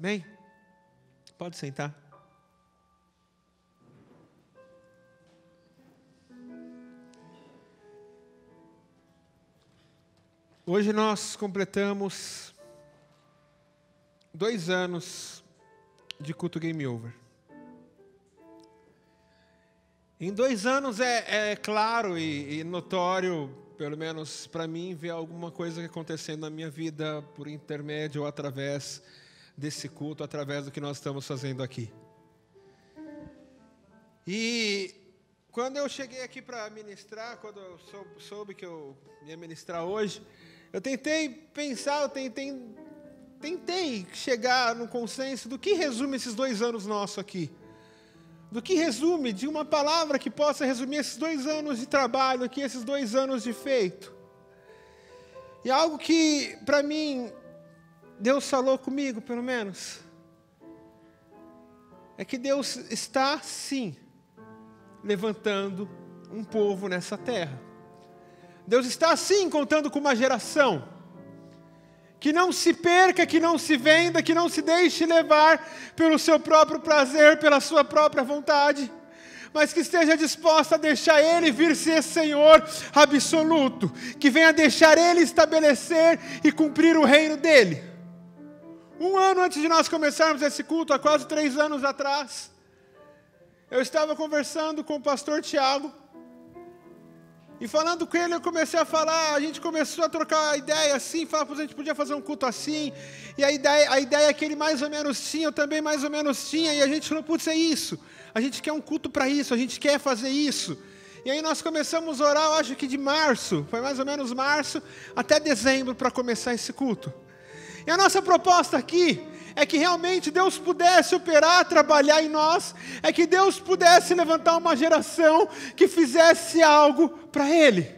Amém? Pode sentar. Hoje nós completamos 2 anos de culto Game Over. Em 2 anos é claro e notório, pelo menos para mim, ver alguma coisa acontecendo na minha vida por intermédio ou através desse culto, através do que nós estamos fazendo aqui. E quando eu cheguei aqui para ministrar, quando eu soube que eu ia ministrar hoje, eu tentei pensar, tentei chegar no consenso do que resume esses 2 anos nossos aqui. Do que resume, de uma palavra que possa resumir esses 2 anos de trabalho aqui, esses 2 anos de feito. E algo que, para mim, Deus falou comigo, pelo menos, é que Deus está, sim, levantando um povo nessa terra. Deus está, sim, contando com uma geração que não se perca, que não se venda, que não se deixe levar pelo seu próprio prazer, pela sua própria vontade, mas que esteja disposta a deixar Ele vir ser Senhor absoluto, que venha deixar Ele estabelecer e cumprir o reino dEle. 1 ano antes de nós começarmos esse culto, há quase 3 anos atrás, eu estava conversando com o pastor Tiago, e falando com ele, eu comecei a falar, a gente começou a trocar ideia assim, falar, a gente podia fazer um culto assim, e a ideia que ele mais ou menos tinha, eu também mais ou menos tinha, e a gente falou, putz, é isso, a gente quer um culto para isso, a gente quer fazer isso. E aí nós começamos a orar, eu acho que de março, foi mais ou menos março, até dezembro para começar esse culto. E a nossa proposta aqui é que realmente Deus pudesse operar, trabalhar em nós, é que Deus pudesse levantar uma geração que fizesse algo para Ele.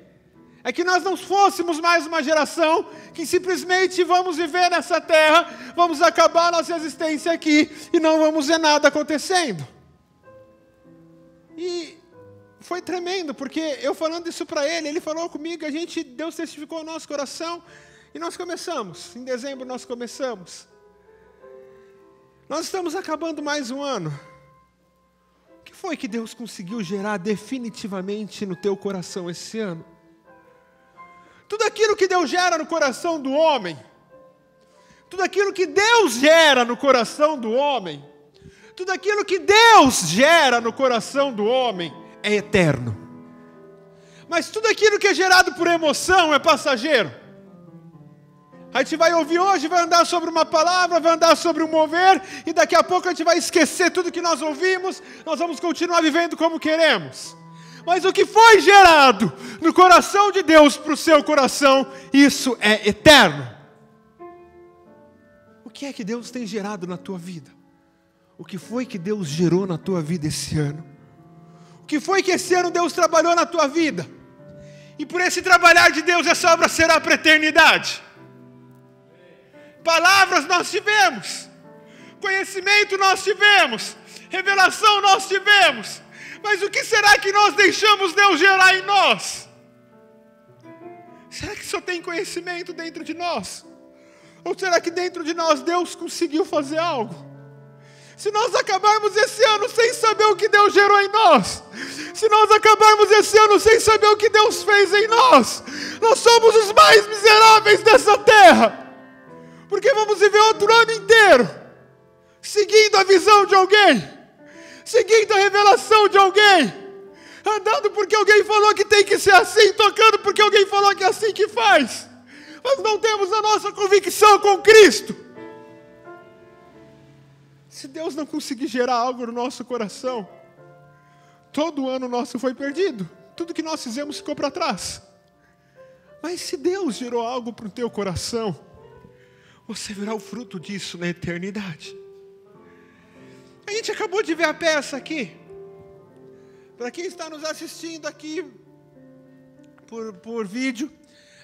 É que nós não fôssemos mais uma geração que simplesmente vamos viver nessa terra, vamos acabar nossa existência aqui e não vamos ver nada acontecendo. E foi tremendo, porque eu falando isso para ele, ele falou comigo, Deus testificou o nosso coração e nós começamos. Em dezembro nós começamos. Nós estamos acabando mais um ano. O que foi que Deus conseguiu gerar definitivamente no teu coração esse ano? Tudo aquilo que Deus gera no coração do homem, tudo aquilo que Deus gera no coração do homem, tudo aquilo que Deus gera no coração do homem é eterno. Mas tudo aquilo que é gerado por emoção é passageiro. A gente vai ouvir hoje, vai andar sobre uma palavra, vai andar sobre um mover, e daqui a pouco a gente vai esquecer tudo que nós ouvimos, nós vamos continuar vivendo como queremos. Mas o que foi gerado no coração de Deus para o seu coração, isso é eterno. O que é que Deus tem gerado na tua vida? O que foi que Deus gerou na tua vida esse ano? O que foi que esse ano Deus trabalhou na tua vida? E por esse trabalhar de Deus, essa obra será para a eternidade. Palavras nós tivemos, conhecimento nós tivemos, revelação nós tivemos, mas o que será que nós deixamos Deus gerar em nós? Será que só tem conhecimento dentro de nós? Ou será que dentro de nós Deus conseguiu fazer algo? Se nós acabarmos esse ano sem saber o que Deus gerou em nós, se nós acabarmos esse ano sem saber o que Deus fez em nós, nós somos os mais miseráveis dessa terra. Porque vamos viver outro ano inteiro seguindo a visão de alguém, seguindo a revelação de alguém, andando porque alguém falou que tem que ser assim, tocando porque alguém falou que é assim que faz, mas não temos a nossa convicção com Cristo. Se Deus não conseguir gerar algo no nosso coração, todo ano nosso foi perdido, tudo que nós fizemos ficou para trás. Mas se Deus gerou algo para o teu coração, você verá o fruto disso na eternidade. A gente acabou de ver a peça aqui. Para quem está nos assistindo aqui por vídeo,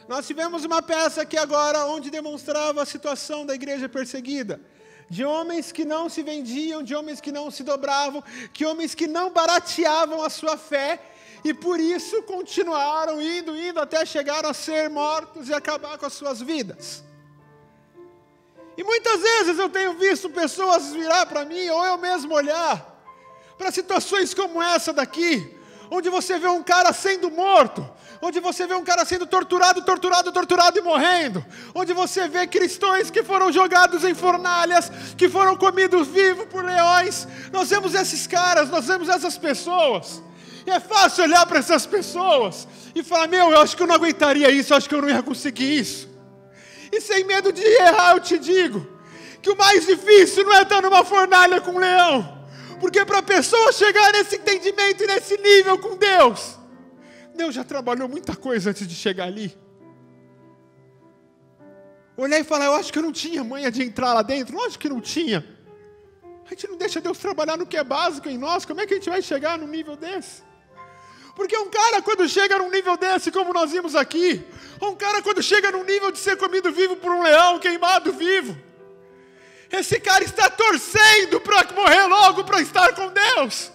nós tivemos uma peça aqui agora onde demonstrava a situação da igreja perseguida. De homens que não se vendiam, de homens que não se dobravam, de homens que não barateavam a sua fé, e por isso continuaram indo até chegar a ser mortos e acabar com as suas vidas. E muitas vezes eu tenho visto pessoas virar para mim, ou eu mesmo olhar, para situações como essa daqui, onde você vê um cara sendo morto, onde você vê um cara sendo torturado e morrendo, onde você vê cristãos que foram jogados em fornalhas, que foram comidos vivos por leões. Nós vemos esses caras, nós vemos essas pessoas, e é fácil olhar para essas pessoas e falar: meu, eu acho que eu não aguentaria isso, eu acho que eu não ia conseguir isso. E sem medo de errar, eu te digo que o mais difícil não é estar numa fornalha com um leão, porque para a pessoa chegar nesse entendimento e nesse nível com Deus, Deus já trabalhou muita coisa antes de chegar ali. Olhar e falar: eu acho que eu não tinha manha de entrar lá dentro. Lógico que não tinha. A gente não deixa Deus trabalhar no que é básico em nós. Como é que a gente vai chegar num nível desse? Porque um cara quando chega num nível desse, como nós vimos aqui, ou um cara quando chega num nível de ser comido vivo por um leão, queimado vivo, esse cara está torcendo para morrer logo, para estar com Deus.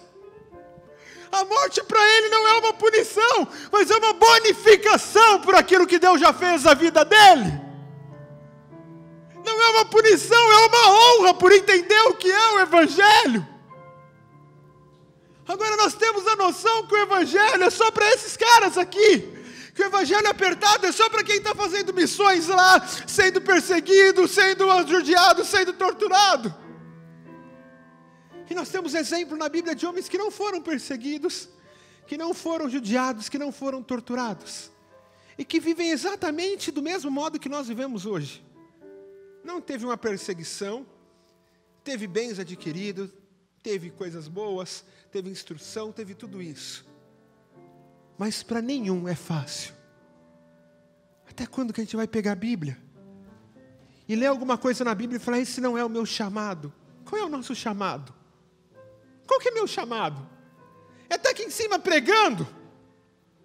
A morte para ele não é uma punição, mas é uma bonificação por aquilo que Deus já fez na vida dele. Não é uma punição, é uma honra por entender o que é o Evangelho. Agora nós temos a noção que o Evangelho é só para esses caras aqui, que o Evangelho apertado é só para quem está fazendo missões lá, sendo perseguido, sendo judiado, sendo torturado. E nós temos exemplo na Bíblia de homens que não foram perseguidos, que não foram judiados, que não foram torturados, e que vivem exatamente do mesmo modo que nós vivemos hoje. Não teve uma perseguição, teve bens adquiridos, teve coisas boas, teve instrução, teve tudo isso. Mas para nenhum é fácil. Até quando que a gente vai pegar a Bíblia e ler alguma coisa na Bíblia e falar: esse não é o meu chamado? Qual é o nosso chamado? Qual que é meu chamado? É estar aqui em cima pregando?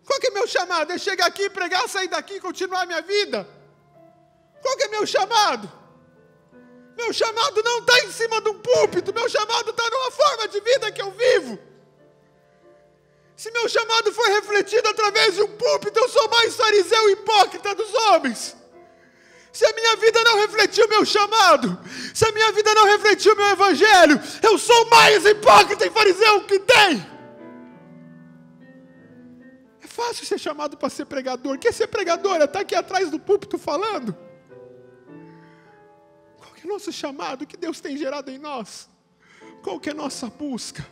Qual que é meu chamado? É chegar aqui, pregar, sair daqui e continuar a minha vida? Qual que é meu chamado? Meu chamado não está em cima de um púlpito, meu chamado está numa forma de vida que eu vivo. Se meu chamado foi refletido através de um púlpito, eu sou mais fariseu e hipócrita dos homens. Se a minha vida não refletiu o meu chamado, se a minha vida não refletiu o meu Evangelho, eu sou o mais hipócrita e fariseu que tem. É fácil ser chamado para ser pregador. Quer ser pregador? É estar aqui atrás do púlpito falando. Qual que é o nosso chamado? O que Deus tem gerado em nós? Qual que é a nossa busca?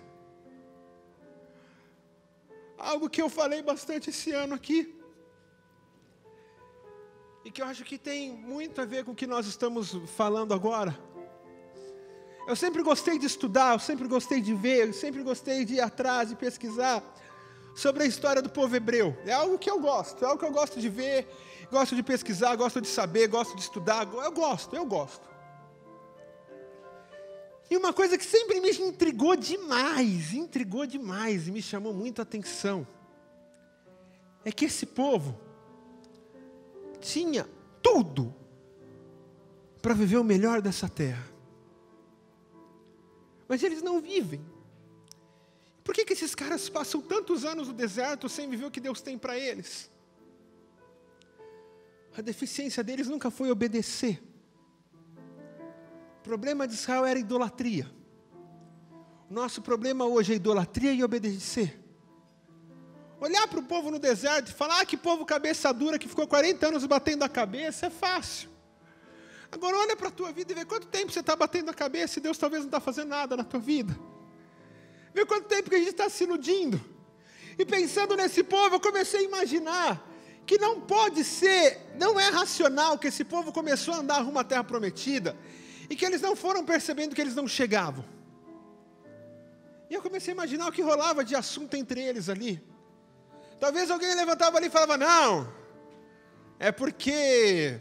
Algo que eu falei bastante esse ano aqui, e que eu acho que tem muito a ver com o que nós estamos falando agora. Eu sempre gostei de estudar, eu sempre gostei de ver, eu sempre gostei de ir atrás e pesquisar sobre a história do povo hebreu. É algo que eu gosto, é algo que eu gosto de ver, gosto de pesquisar, gosto de saber, gosto de estudar, eu gosto. E uma coisa que sempre me intrigou demais e me chamou muito a atenção, é que esse povo tinha tudo para viver o melhor dessa terra. Mas eles não vivem. Por que esses caras passam tantos anos no deserto sem viver o que Deus tem para eles? A deficiência deles nunca foi obedecer. O problema de Israel era idolatria. O nosso problema hoje é idolatria e obedecer. Olhar para o povo no deserto e falar: que povo cabeça dura que ficou 40 anos batendo a cabeça, é fácil. Agora olha para a tua vida e vê quanto tempo você está batendo a cabeça e Deus talvez não está fazendo nada na tua vida. Vê quanto tempo que a gente está se iludindo. E pensando nesse povo, eu comecei a imaginar que não pode ser, não é racional que esse povo começou a andar rumo à terra prometida e que eles não foram percebendo que eles não chegavam. E eu comecei a imaginar o que rolava de assunto entre eles ali. Talvez alguém levantava ali e falava: não, é porque,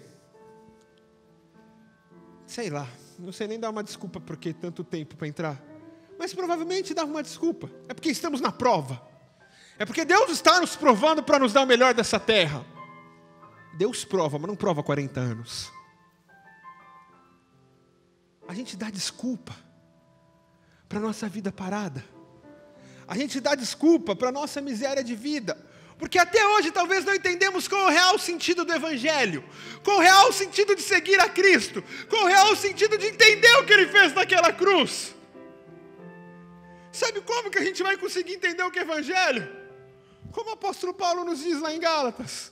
sei lá, não sei nem dar uma desculpa porque tanto tempo para entrar. Mas provavelmente dava uma desculpa. É porque estamos na prova. É porque Deus está nos provando para nos dar o melhor dessa terra. Deus prova, mas não prova 40 anos. A gente dá desculpa para a nossa vida parada. A gente dá desculpa para a nossa miséria de vida. Porque até hoje talvez não entendemos qual é o real sentido do Evangelho, qual é o real sentido de seguir a Cristo, qual é o real sentido de entender o que Ele fez naquela cruz. Sabe como que a gente vai conseguir entender o que é Evangelho? Como o apóstolo Paulo nos diz lá em Gálatas.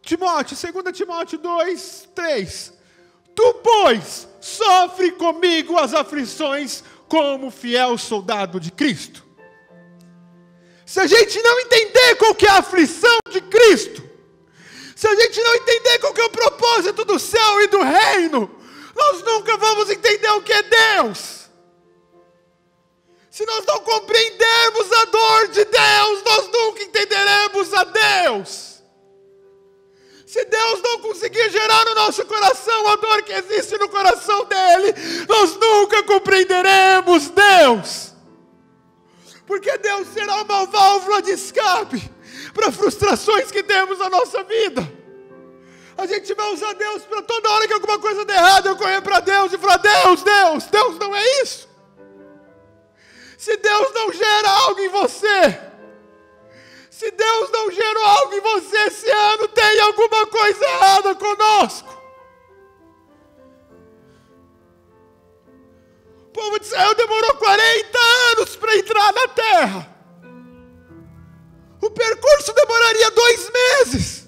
2 Timóteo 2, 3. Tu, pois, sofre comigo as aflições como fiel soldado de Cristo. Se a gente não entender qual que é a aflição de Cristo, se a gente não entender qual que é o propósito do céu e do reino, nós nunca vamos entender o que é Deus. Se nós não compreendermos a dor de Deus, nós nunca entenderemos a Deus. Se Deus não conseguir gerar no nosso coração a dor que existe no coração dele, nós nunca compreenderemos Deus. Porque Deus será uma válvula de escape para frustrações que temos na nossa vida. A gente vai usar Deus para toda hora que alguma coisa der errado, eu correr para Deus e falar: Deus não é isso. Se Deus não gera algo em você, se Deus não gerou algo em você esse ano, tem alguma coisa errada conosco. O povo de Israel demorou 40 anos para entrar na terra. O percurso demoraria 2 meses.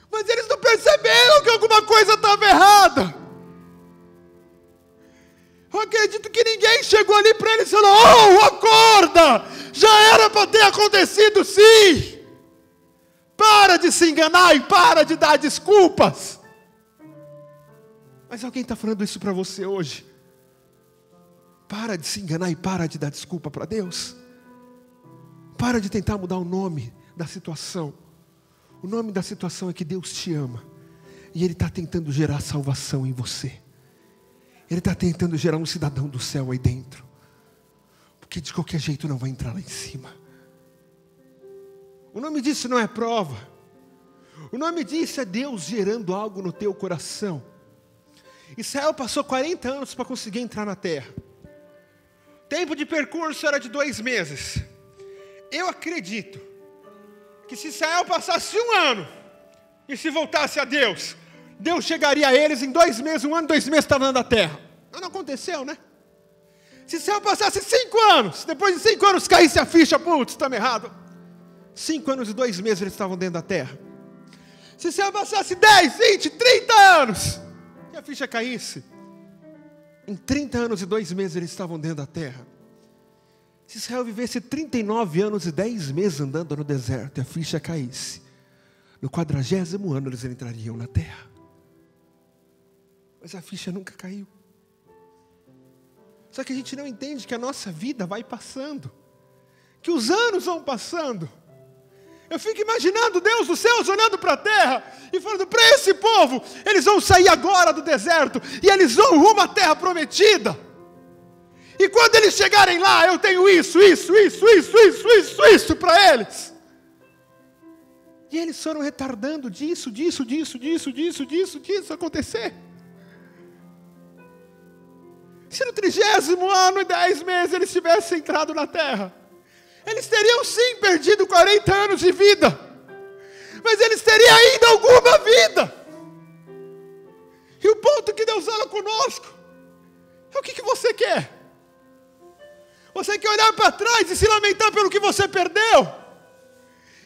Mas eles não perceberam que alguma coisa estava errada. Eu acredito que ninguém chegou ali para eles e falou: oh, acorda! Já era para ter acontecido sim! Para de se enganar e para de dar desculpas. Mas alguém está falando isso para você hoje? Para de se enganar e para de dar desculpa para Deus. Para de tentar mudar o nome da situação. O nome da situação é que Deus te ama. E Ele está tentando gerar salvação em você. Ele está tentando gerar um cidadão do céu aí dentro. Porque de qualquer jeito não vai entrar lá em cima. O nome disso não é prova. O nome disso é Deus gerando algo no teu coração. Israel passou 40 anos para conseguir entrar na terra. Tempo de percurso era de 2 meses. Eu acredito que se Israel passasse 1 ano e se voltasse a Deus, Deus chegaria a eles em 2 meses, 1 ano, 2 meses estava dando a terra. Não aconteceu, né? Se Israel passasse 5 anos, depois de 5 anos caísse a ficha, putz, estamos errados. 5 anos e 2 meses eles estavam dentro da terra. Se Israel passasse 10, 20, 30 anos, e a ficha caísse, em 30 anos e 2 meses eles estavam dentro da terra. Se Israel vivesse 39 anos e 10 meses andando no deserto e a ficha caísse, no 40º ano eles entrariam na terra. Mas a ficha nunca caiu. Só que a gente não entende que a nossa vida vai passando, que os anos vão passando. Eu fico imaginando Deus dos céus olhando para a terra e falando para esse povo: eles vão sair agora do deserto e eles vão rumo à terra prometida. E quando eles chegarem lá, eu tenho isso para eles. E eles foram retardando disso acontecer. Se no 30º ano e 10 meses eles tivessem entrado na terra, eles teriam sim perdido 40 anos de vida, mas eles teriam ainda alguma vida. E o ponto que Deus fala conosco é: o que você quer? Você quer olhar para trás e se lamentar pelo que você perdeu?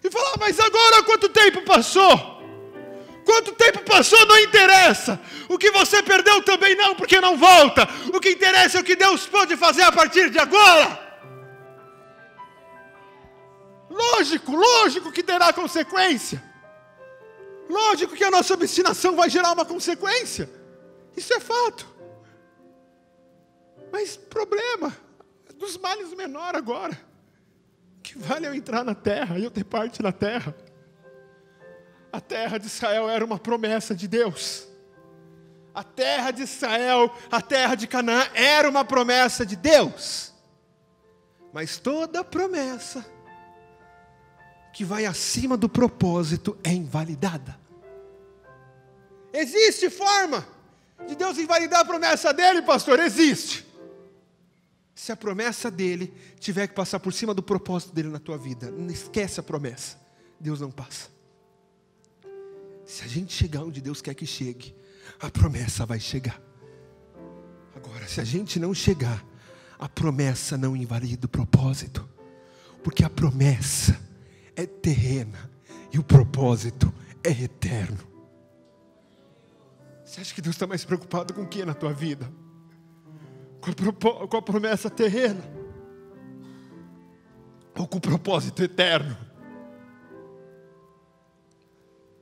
E falar: mas agora quanto tempo passou? Quanto tempo passou não interessa. O que você perdeu também não, porque não volta. O que interessa é o que Deus pode fazer a partir de agora. Lógico que terá consequência. Lógico que a nossa obstinação vai gerar uma consequência. Isso é fato. Mas problema dos males menor agora. Que vale eu entrar na terra e eu ter parte na terra. A terra de Israel era uma promessa de Deus. A terra de Israel, a terra de Canaã, era uma promessa de Deus. Mas toda promessa que vai acima do propósito é invalidada. Existe forma de Deus invalidar a promessa dele, pastor? Existe. Se a promessa dele tiver que passar por cima do propósito dele na tua vida, não esquece a promessa. Deus não passa. Se a gente chegar onde Deus quer que chegue, a promessa vai chegar. Agora, se a gente não chegar, a promessa não invalida o propósito. Porque a promessa é terrena e o propósito é eterno. Você acha que Deus está mais preocupado com o que na tua vida? Com a promessa terrena? Ou com o propósito eterno?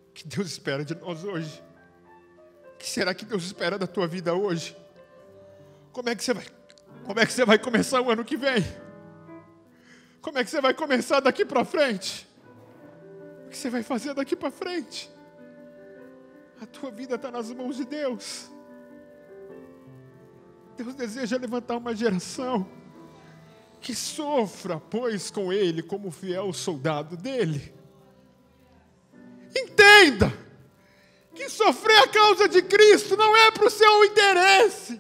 O que Deus espera de nós hoje? O que será que Deus espera da tua vida hoje? Como é que você vai começar o ano que vem? Como é que você vai começar daqui para frente? O que você vai fazer daqui para frente? A tua vida está nas mãos de Deus. Deus deseja levantar uma geração que sofra, pois, com Ele como fiel soldado dEle. Entenda que sofrer a causa de Cristo não é para o seu interesse,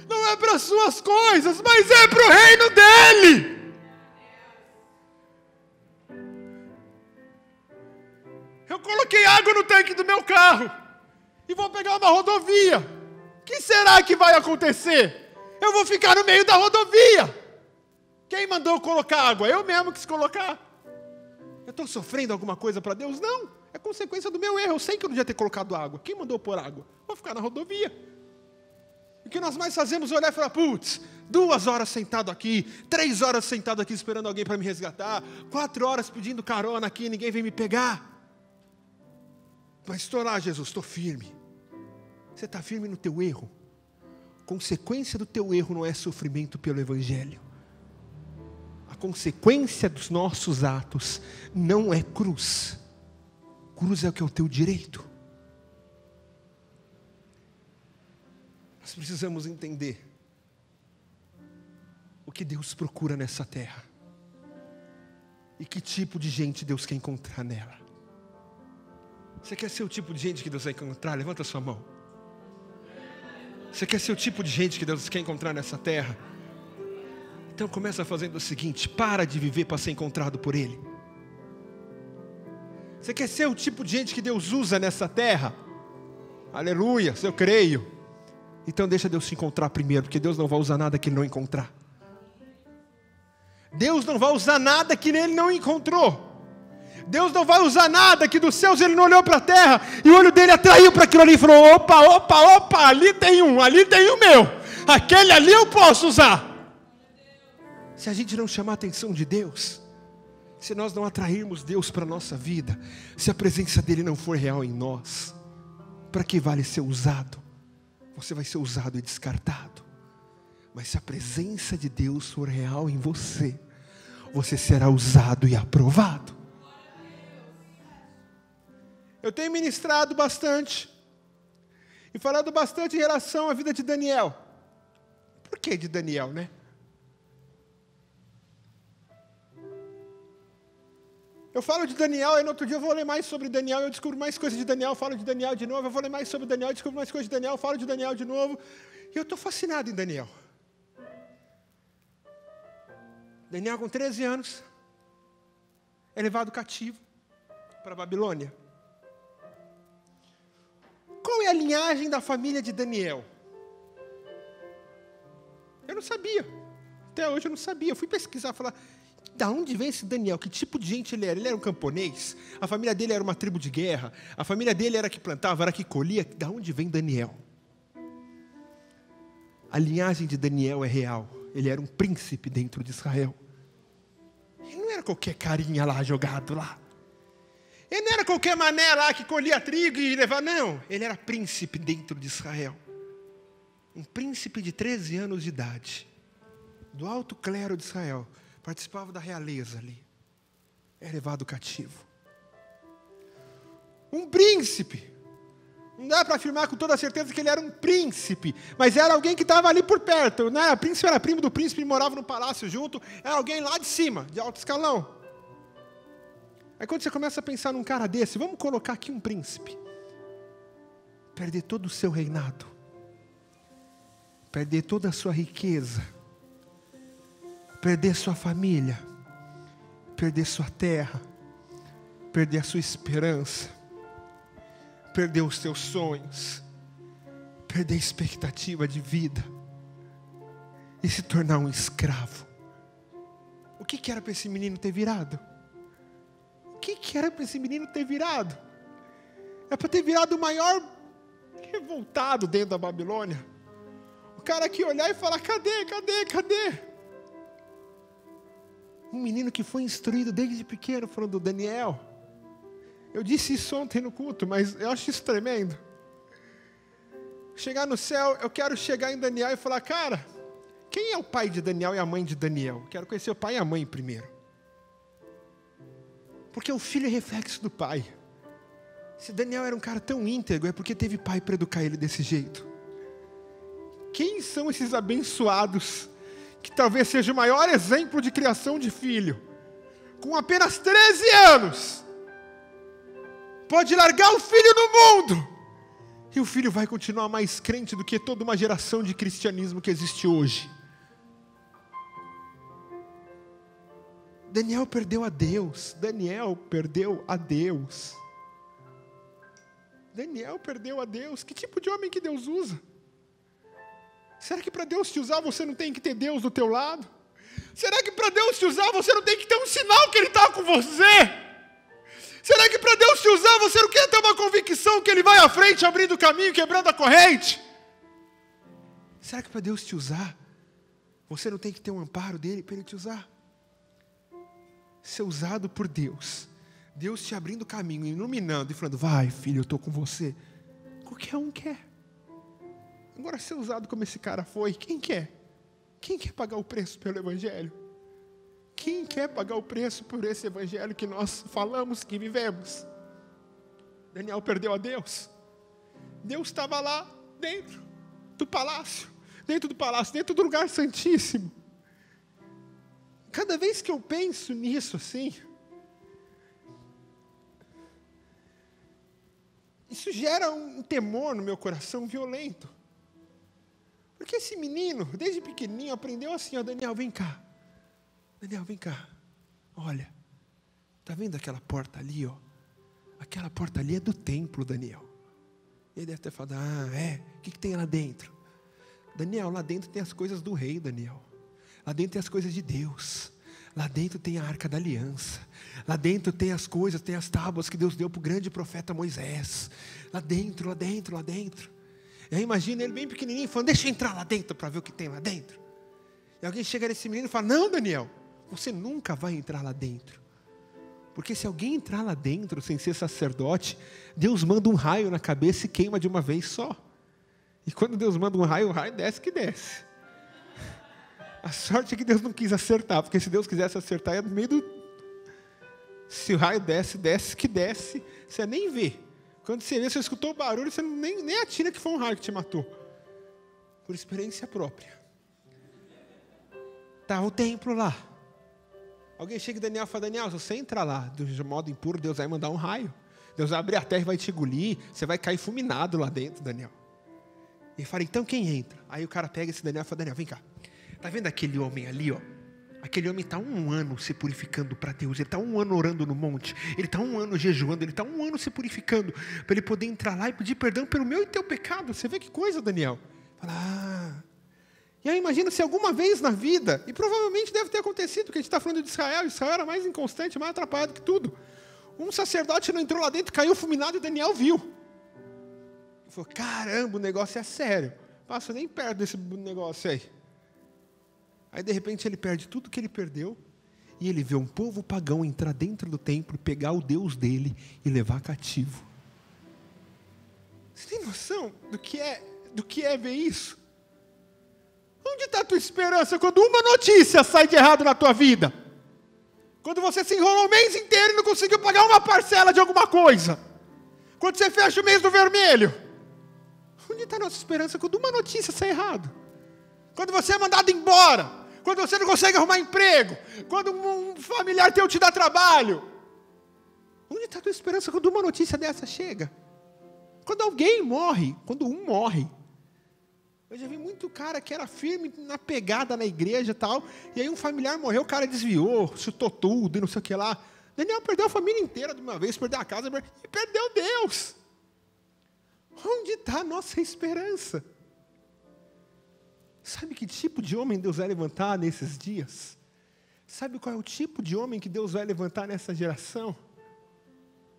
não é para as suas coisas, mas é para o reino dEle. Eu coloquei água no tanque do meu carro e vou pegar uma rodovia. O que será que vai acontecer? Eu vou ficar no meio da rodovia. Quem mandou colocar água? Eu mesmo quis colocar. Eu estou sofrendo alguma coisa para Deus? Não, é consequência do meu erro. Eu sei que eu não devia ter colocado água. Quem mandou pôr água? Vou ficar na rodovia. O que nós mais fazemos é olhar e falar, putz, 2 horas sentado aqui, 3 horas sentado aqui esperando alguém para me resgatar, 4 horas pedindo carona aqui, ninguém vem me pegar. Mas estou lá, Jesus, estou firme. Você está firme no teu erro. Consequência do teu erro não é sofrimento pelo Evangelho. A consequência dos nossos atos não é cruz. Cruz é o que é o teu direito. Nós precisamos entender o que Deus procura nessa terra. E que tipo de gente Deus quer encontrar nela. Você quer ser o tipo de gente que Deus vai encontrar? Levanta a sua mão. Você quer ser o tipo de gente que Deus quer encontrar nessa terra? Então começa fazendo o seguinte: para de viver para ser encontrado por Ele. Você quer ser o tipo de gente que Deus usa nessa terra? Aleluia, eu creio. Então deixa Deus te encontrar primeiro, porque Deus não vai usar nada que Ele não encontrar. Deus não vai usar nada que Ele não encontrou. Deus não vai usar nada que dos céus Ele não olhou para a terra e o olho dele atraiu para aquilo ali e falou, opa, ali tem um meu, aquele ali eu posso usar. Se a gente não chamar a atenção de Deus, se nós não atrairmos Deus para a nossa vida, se a presença dele não for real em nós, para que vale ser usado? Você vai ser usado e descartado. Mas se a presença de Deus for real em você, você será usado e aprovado. Eu tenho ministrado bastante e falado bastante em relação à vida de Daniel. Por que de Daniel, né? Eu falo de Daniel, aí no outro dia eu vou ler mais sobre Daniel, eu descubro mais coisas de Daniel, falo de Daniel de novo, eu vou ler mais sobre Daniel, descubro mais coisas de Daniel, falo de Daniel de novo, e eu estou fascinado em Daniel. Daniel com 13 anos, é levado cativo para a Babilônia. Qual é a linhagem da família de Daniel? Eu não sabia. Até hoje eu não sabia. Eu fui pesquisar, falar, da onde vem esse Daniel? Que tipo de gente ele era? Ele era um camponês? A família dele era uma tribo de guerra? A família dele era que plantava, era que colhia? Da onde vem Daniel? A linhagem de Daniel é real. Ele era um príncipe dentro de Israel. Ele não era qualquer carinha lá jogado lá. Ele não era qualquer mané lá que colhia trigo e levava, não. Ele era príncipe dentro de Israel. Um príncipe de 13 anos de idade, do alto clero de Israel, participava da realeza ali. É levado cativo. Um príncipe. Não dá para afirmar com toda certeza que ele era um príncipe, mas era alguém que estava ali por perto. Não era príncipe, era primo do príncipe, morava no palácio junto. Era alguém lá de cima, de alto escalão. Aí quando você começa a pensar num cara desse, vamos colocar aqui um príncipe. Perder todo o seu reinado. Perder toda a sua riqueza. perder sua família, perder sua terra, perder a sua esperança, perder os seus sonhos, perder a expectativa de vida e se tornar um escravo. O que era para esse menino ter virado? O que era para esse menino ter virado? É para ter virado o maior revoltado dentro da Babilônia. O cara que olhar e falar: cadê? Um menino que foi instruído desde pequeno, falando do Daniel. Eu disse isso ontem no culto, mas eu acho isso tremendo. Chegar no céu, eu quero chegar em Daniel e falar: cara, quem é o pai de Daniel e a mãe de Daniel? Quero conhecer o pai e a mãe primeiro. Porque o filho é reflexo do pai. Se Daniel era um cara tão íntegro, é porque teve pai para educar ele desse jeito. Quem são esses abençoados, que talvez seja o maior exemplo de criação de filho, com apenas 13 anos, pode largar o filho no mundo, e o filho vai continuar mais crente do que toda uma geração de cristianismo que existe hoje? Daniel perdeu a Deus. Daniel perdeu a Deus. Daniel perdeu a Deus. Que tipo de homem que Deus usa? Será que para Deus te usar você não tem que ter Deus do teu lado? Será que para Deus te usar você não tem que ter um sinal que Ele está com você? Será que para Deus te usar você não quer ter uma convicção que Ele vai à frente, abrindo o caminho, quebrando a corrente? Será que para Deus te usar você não tem que ter um amparo dEle para Ele te usar? Ser usado por Deus, Deus te abrindo o caminho, iluminando e falando: vai filho, eu estou com você. Qualquer um quer. Agora, ser usado como esse cara foi, quem quer? Quem quer pagar o preço pelo Evangelho? Quem quer pagar o preço por esse Evangelho que nós falamos, que vivemos? Daniel perdeu a Deus. Deus estava lá dentro do palácio, dentro do lugar santíssimo. Cada vez que eu penso nisso assim, isso gera um temor no meu coração violento. Porque esse menino, desde pequenininho, aprendeu assim: ó, Daniel, vem cá. Daniel, vem cá. Olha, tá vendo aquela porta ali, ó? Aquela porta ali é do templo, Daniel. E ele deve ter falado: ah, é? O que tem lá dentro? Daniel, lá dentro tem as coisas do rei, Daniel. Lá dentro tem as coisas de Deus. Lá dentro tem a Arca da Aliança. Lá dentro tem as coisas, tem as tábuas que Deus deu para o grande profeta Moisés. Lá dentro. E aí imagina ele bem pequenininho falando: deixa eu entrar lá dentro para ver o que tem lá dentro. E alguém chega nesse menino e fala: não, Daniel, você nunca vai entrar lá dentro. Porque se alguém entrar lá dentro sem ser sacerdote, Deus manda um raio na cabeça e queima de uma vez só. E quando Deus manda um raio, o raio desce que desce. A sorte é que Deus não quis acertar, porque se Deus quisesse acertar, ia no meio do... Se o raio desce que desce, você nem vê. Quando você vê, você escutou o barulho, você nem atira que foi um raio que te matou. Por experiência própria. Tá o templo lá. Alguém chega em Daniel e fala: Daniel, se você entrar lá de modo impuro, Deus vai mandar um raio. Deus vai abrir a terra e vai te engolir. Você vai cair fulminado lá dentro, Daniel. E ele fala: então quem entra? Aí o cara pega esse Daniel e fala: Daniel, vem cá. Está vendo aquele homem ali, ó? Aquele homem está 1 ano se purificando para Deus. Ele está 1 ano orando no monte. Ele está 1 ano jejuando. Ele está 1 ano se purificando para ele poder entrar lá e pedir perdão pelo meu e teu pecado. Você vê que coisa, Daniel? Fala: ah. E aí imagina se alguma vez na vida, e provavelmente deve ter acontecido, porque a gente está falando de Israel. Israel era mais inconstante, mais atrapalhado que tudo. Um sacerdote não entrou lá dentro, caiu fulminado e Daniel viu. Ele falou: caramba, o negócio é sério. Passa nem perto desse negócio aí. Aí de repente ele perde tudo que ele perdeu e ele vê um povo pagão entrar dentro do templo, pegar o Deus dele e levar cativo. Você tem noção do que é ver isso? Onde está a tua esperança quando uma notícia sai de errado na tua vida? Quando você se enrolou o mês inteiro e não conseguiu pagar uma parcela de alguma coisa? Quando você fecha o mês do vermelho? Onde está a nossa esperança quando uma notícia sai errado? Quando você é mandado embora? Quando você não consegue arrumar emprego? Quando um familiar teu te dá trabalho? Onde está a tua esperança quando uma notícia dessa chega? Quando alguém morre, quando um morre. Eu já vi muito cara que era firme na pegada na igreja e tal, e aí um familiar morreu, o cara desviou, chutou tudo e não sei o que lá. Daniel perdeu a família inteira de uma vez, perdeu a casa e perdeu Deus. Onde está a nossa esperança? Sabe que tipo de homem Deus vai levantar nesses dias? Sabe qual é o tipo de homem que Deus vai levantar nessa geração?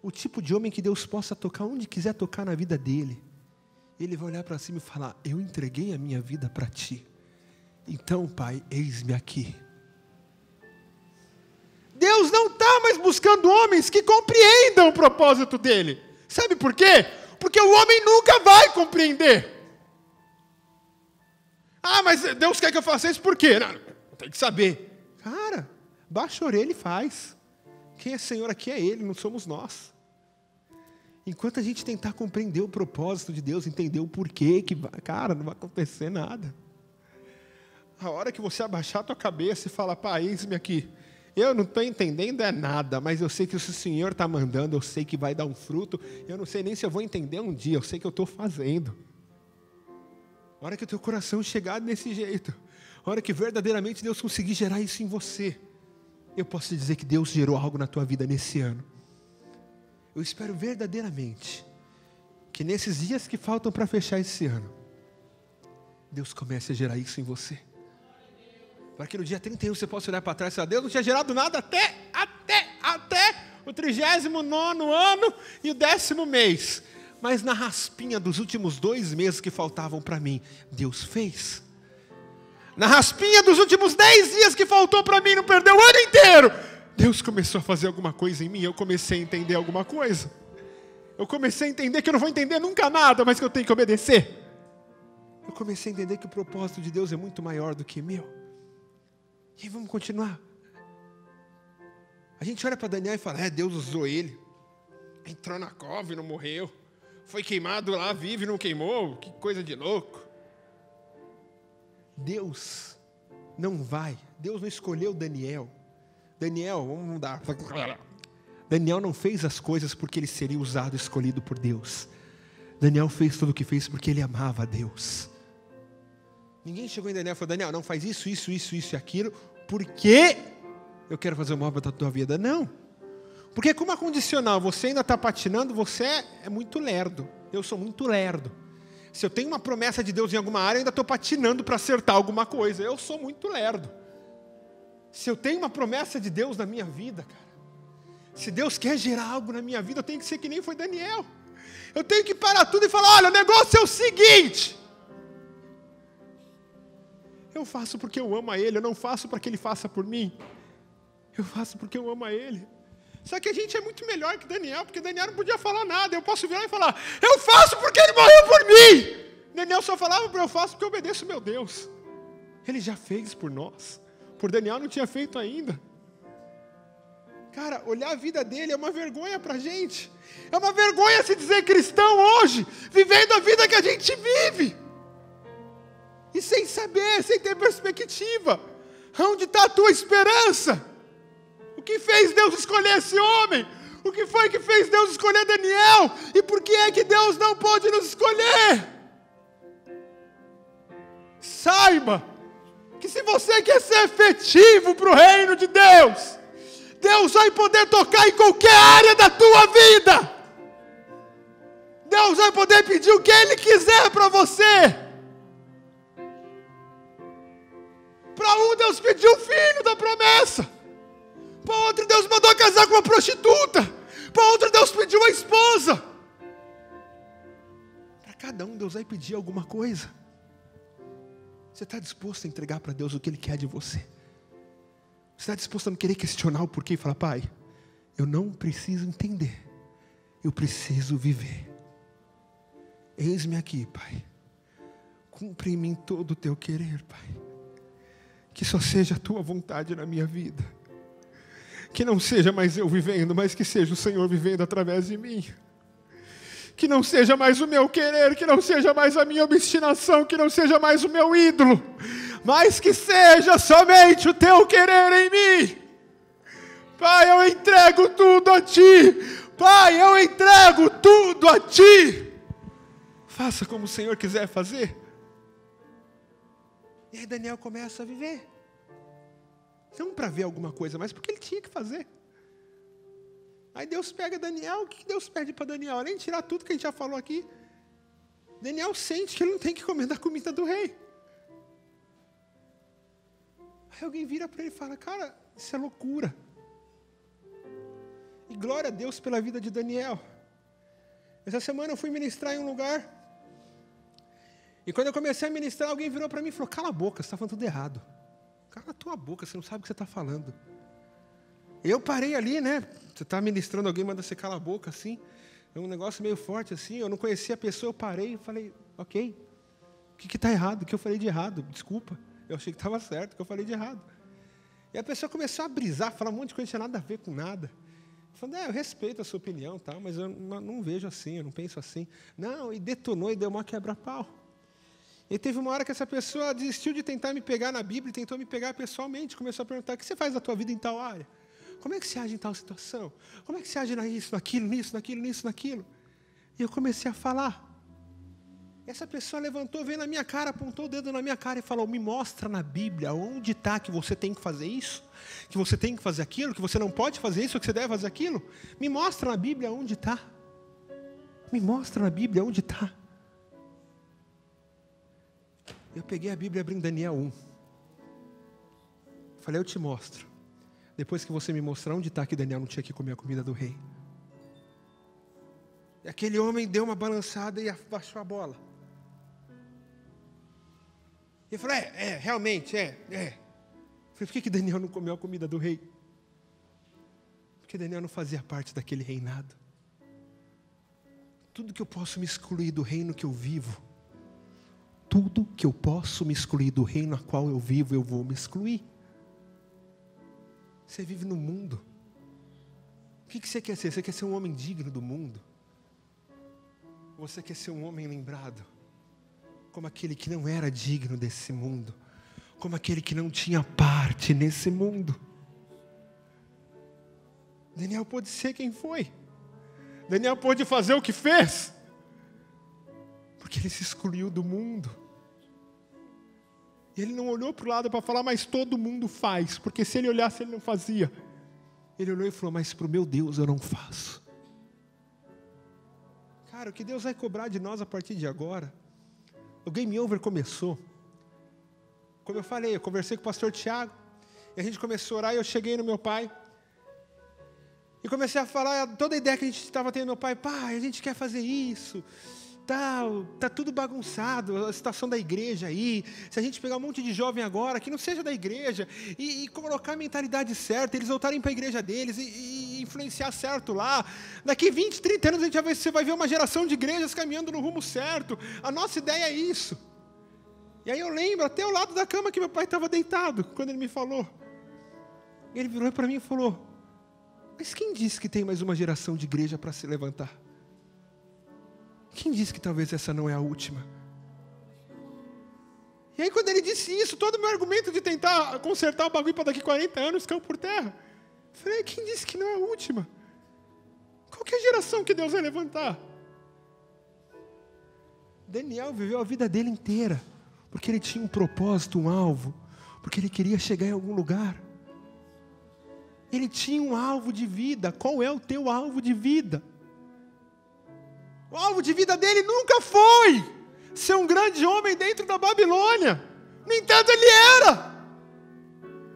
O tipo de homem que Deus possa tocar onde quiser tocar na vida dele. Ele vai olhar para cima e falar: eu entreguei a minha vida para ti. Então, Pai, eis-me aqui. Deus não está mais buscando homens que compreendam o propósito dele. Sabe por quê? Porque o homem nunca vai compreender. Ah, mas Deus quer que eu faça isso por quê? Não, tem que saber. Cara, baixa a orelha e faz. Quem é Senhor aqui é Ele, não somos nós. Enquanto a gente tentar compreender o propósito de Deus, entender o porquê, cara, não vai acontecer nada. A hora que você abaixar a tua cabeça e falar: Pai, eis-me aqui. Eu não estou entendendo nada, mas eu sei que se o Senhor está mandando, eu sei que vai dar um fruto. Eu não sei nem se eu vou entender um dia, eu sei que eu estou fazendo. A hora que o teu coração chegar desse jeito, a hora que verdadeiramente Deus conseguir gerar isso em você, eu posso te dizer que Deus gerou algo na tua vida nesse ano. Eu espero verdadeiramente que nesses dias que faltam para fechar esse ano, Deus comece a gerar isso em você. Para que no dia 31 você possa olhar para trás e falar: Deus não tinha gerado nada até o 39º ano e o 10º mês. Mas na raspinha dos últimos 2 meses que faltavam para mim, Deus fez. Na raspinha dos últimos 10 dias que faltou para mim, não perdeu o ano inteiro, Deus começou a fazer alguma coisa em mim. Eu comecei a entender alguma coisa. Eu comecei a entender que eu não vou entender nunca nada, mas que eu tenho que obedecer. Eu comecei a entender que o propósito de Deus é muito maior do que meu. E aí vamos continuar. A gente olha para Daniel e fala: Deus usou ele. Entrou na cova e não morreu. Foi queimado lá, vive e não queimou. Que coisa de louco. Deus não vai. Deus não escolheu Daniel. Daniel, vamos mudar. Daniel não fez as coisas porque ele seria usado, escolhido por Deus. Daniel fez tudo o que fez porque ele amava a Deus. Ninguém chegou em Daniel e falou: Daniel, não faz isso e aquilo, porque eu quero fazer uma obra da tua vida. Não. Porque como a condicional, você ainda está patinando, você é muito lerdo. Eu sou muito lerdo. Se eu tenho uma promessa de Deus em alguma área, eu ainda estou patinando para acertar alguma coisa. Eu sou muito lerdo. Se eu tenho uma promessa de Deus na minha vida, cara, se Deus quer gerar algo na minha vida, eu tenho que ser que nem foi Daniel. Eu tenho que parar tudo e falar: olha, o negócio é o seguinte. Eu faço porque eu amo a Ele, eu não faço para que Ele faça por mim. Eu faço porque eu amo a Ele. Só que a gente é muito melhor que Daniel, porque Daniel não podia falar nada. Eu posso virar e falar: eu faço porque Ele morreu por mim. Daniel só falava: eu faço porque eu obedeço meu Deus. Ele já fez por nós. Por Daniel não tinha feito ainda. Cara, olhar a vida dele é uma vergonha para a gente. É uma vergonha se dizer cristão hoje, vivendo a vida que a gente vive. E sem saber, sem ter perspectiva. Onde está a tua esperança? O que fez Deus escolher esse homem? O que foi que fez Deus escolher Daniel? E por que é que Deus não pode nos escolher? Saiba que se você quer ser efetivo para o reino de Deus, Deus vai poder tocar em qualquer área da tua vida. Deus vai poder pedir o que Ele quiser para você. Para um, Deus pediu o filho da promessa. Para outro, Deus mandou casar com uma prostituta. Para outro, Deus pediu uma esposa. Para cada um, Deus vai pedir alguma coisa. Você está disposto a entregar para Deus o que Ele quer de você? Você está disposto a não querer questionar o porquê e falar: Pai, eu não preciso entender, eu preciso viver. Eis-me aqui, Pai. Cumpre em mim todo o teu querer, Pai. Que só seja a tua vontade na minha vida. Que não seja mais eu vivendo, mas que seja o Senhor vivendo através de mim. Que não seja mais o meu querer, que não seja mais a minha obstinação, que não seja mais o meu ídolo, mas que seja somente o teu querer em mim. Pai, eu entrego tudo a ti. Pai, eu entrego tudo a ti. Faça como o Senhor quiser fazer. E aí Daniel começa a viver. Não para ver alguma coisa, mas porque ele tinha que fazer. Aí Deus pega Daniel, o que Deus pede para Daniel? Além de tirar tudo que a gente já falou aqui, Daniel sente que ele não tem que comer da comida do rei. Aí alguém vira para ele e fala, cara, isso é loucura. E glória a Deus pela vida de Daniel. Essa semana eu fui ministrar em um lugar, e quando eu comecei a ministrar, alguém virou para mim e falou, cala a boca, você está falando tudo errado. Cala a tua boca, você não sabe o que você está falando. Eu parei ali, né? Você está ministrando, alguém manda você calar a boca, assim. É um negócio meio forte, assim. Eu não conhecia a pessoa, eu parei e falei, ok. O que está errado? O que eu falei de errado? Desculpa. Eu achei que estava certo, o que eu falei de errado. E a pessoa começou a brisar, falar um monte de coisa que não tinha nada a ver com nada. Eu falei, eu respeito a sua opinião, tá? Mas eu não vejo assim, eu não penso assim. Não, e detonou e deu uma quebra-pau. E teve uma hora que essa pessoa desistiu de tentar me pegar na Bíblia e tentou me pegar pessoalmente. Começou a perguntar, o que você faz da tua vida em tal área? Como é que você age em tal situação? Como é que você age nisso, naquilo, nisso, naquilo, nisso, naquilo? E eu comecei a falar. Essa pessoa levantou, veio na minha cara, apontou o dedo na minha cara e falou, me mostra na Bíblia onde está que você tem que fazer isso, que você tem que fazer aquilo, que você não pode fazer isso, que você deve fazer aquilo. Me mostra na Bíblia onde está. Me mostra na Bíblia onde está. Eu peguei a Bíblia e abri em Daniel 1. Falei, eu te mostro. Depois que você me mostrar onde está que Daniel não tinha que comer a comida do rei. E aquele homem deu uma balançada e abaixou a bola. E eu falei, realmente. Falei, por que Daniel não comeu a comida do rei? Porque Daniel não fazia parte daquele reinado. Tudo que eu posso me excluir do reino que eu vivo, tudo que eu posso me excluir do reino a qual eu vivo, eu vou me excluir. Você vive no mundo. O que você quer ser? Você quer ser um homem digno do mundo? Você quer ser um homem lembrado como aquele que não era digno desse mundo, como aquele que não tinha parte nesse mundo? Daniel pôde ser quem foi. Daniel pôde fazer o que fez, porque ele se excluiu do mundo. E ele não olhou para o lado para falar, mas todo mundo faz. Porque se ele olhasse, ele não fazia. Ele olhou e falou, mas para o meu Deus eu não faço. Cara, o que Deus vai cobrar de nós a partir de agora? O Game Over começou. Como eu falei, eu conversei com o pastor Tiago. E a gente começou a orar e eu cheguei no meu pai. E comecei a falar toda a ideia que a gente estava tendo. Meu pai, a gente quer fazer isso. Tá tudo bagunçado, a situação da igreja aí. Se a gente pegar um monte de jovem agora, que não seja da igreja, e colocar a mentalidade certa, eles voltarem para a igreja deles, e influenciar certo lá, daqui 20, 30 anos você vai ver uma geração de igrejas caminhando no rumo certo. A nossa ideia é isso. E aí eu lembro até o lado da cama que meu pai estava deitado, quando ele me falou. Ele virou para mim e falou, mas quem disse que tem mais uma geração de igreja para se levantar? Quem disse que talvez essa não é a última? E aí quando ele disse isso, todo o meu argumento de tentar consertar o bagulho para daqui 40 anos caiu por terra. Eu falei, quem disse que não é a última? Qual que é a geração que Deus vai levantar? Daniel viveu a vida dele inteira, porque ele tinha um propósito, um alvo, porque ele queria chegar em algum lugar. Ele tinha um alvo de vida. Qual é o teu alvo de vida? O alvo de vida dele nunca foi ser um grande homem dentro da Babilônia. No entanto, ele era.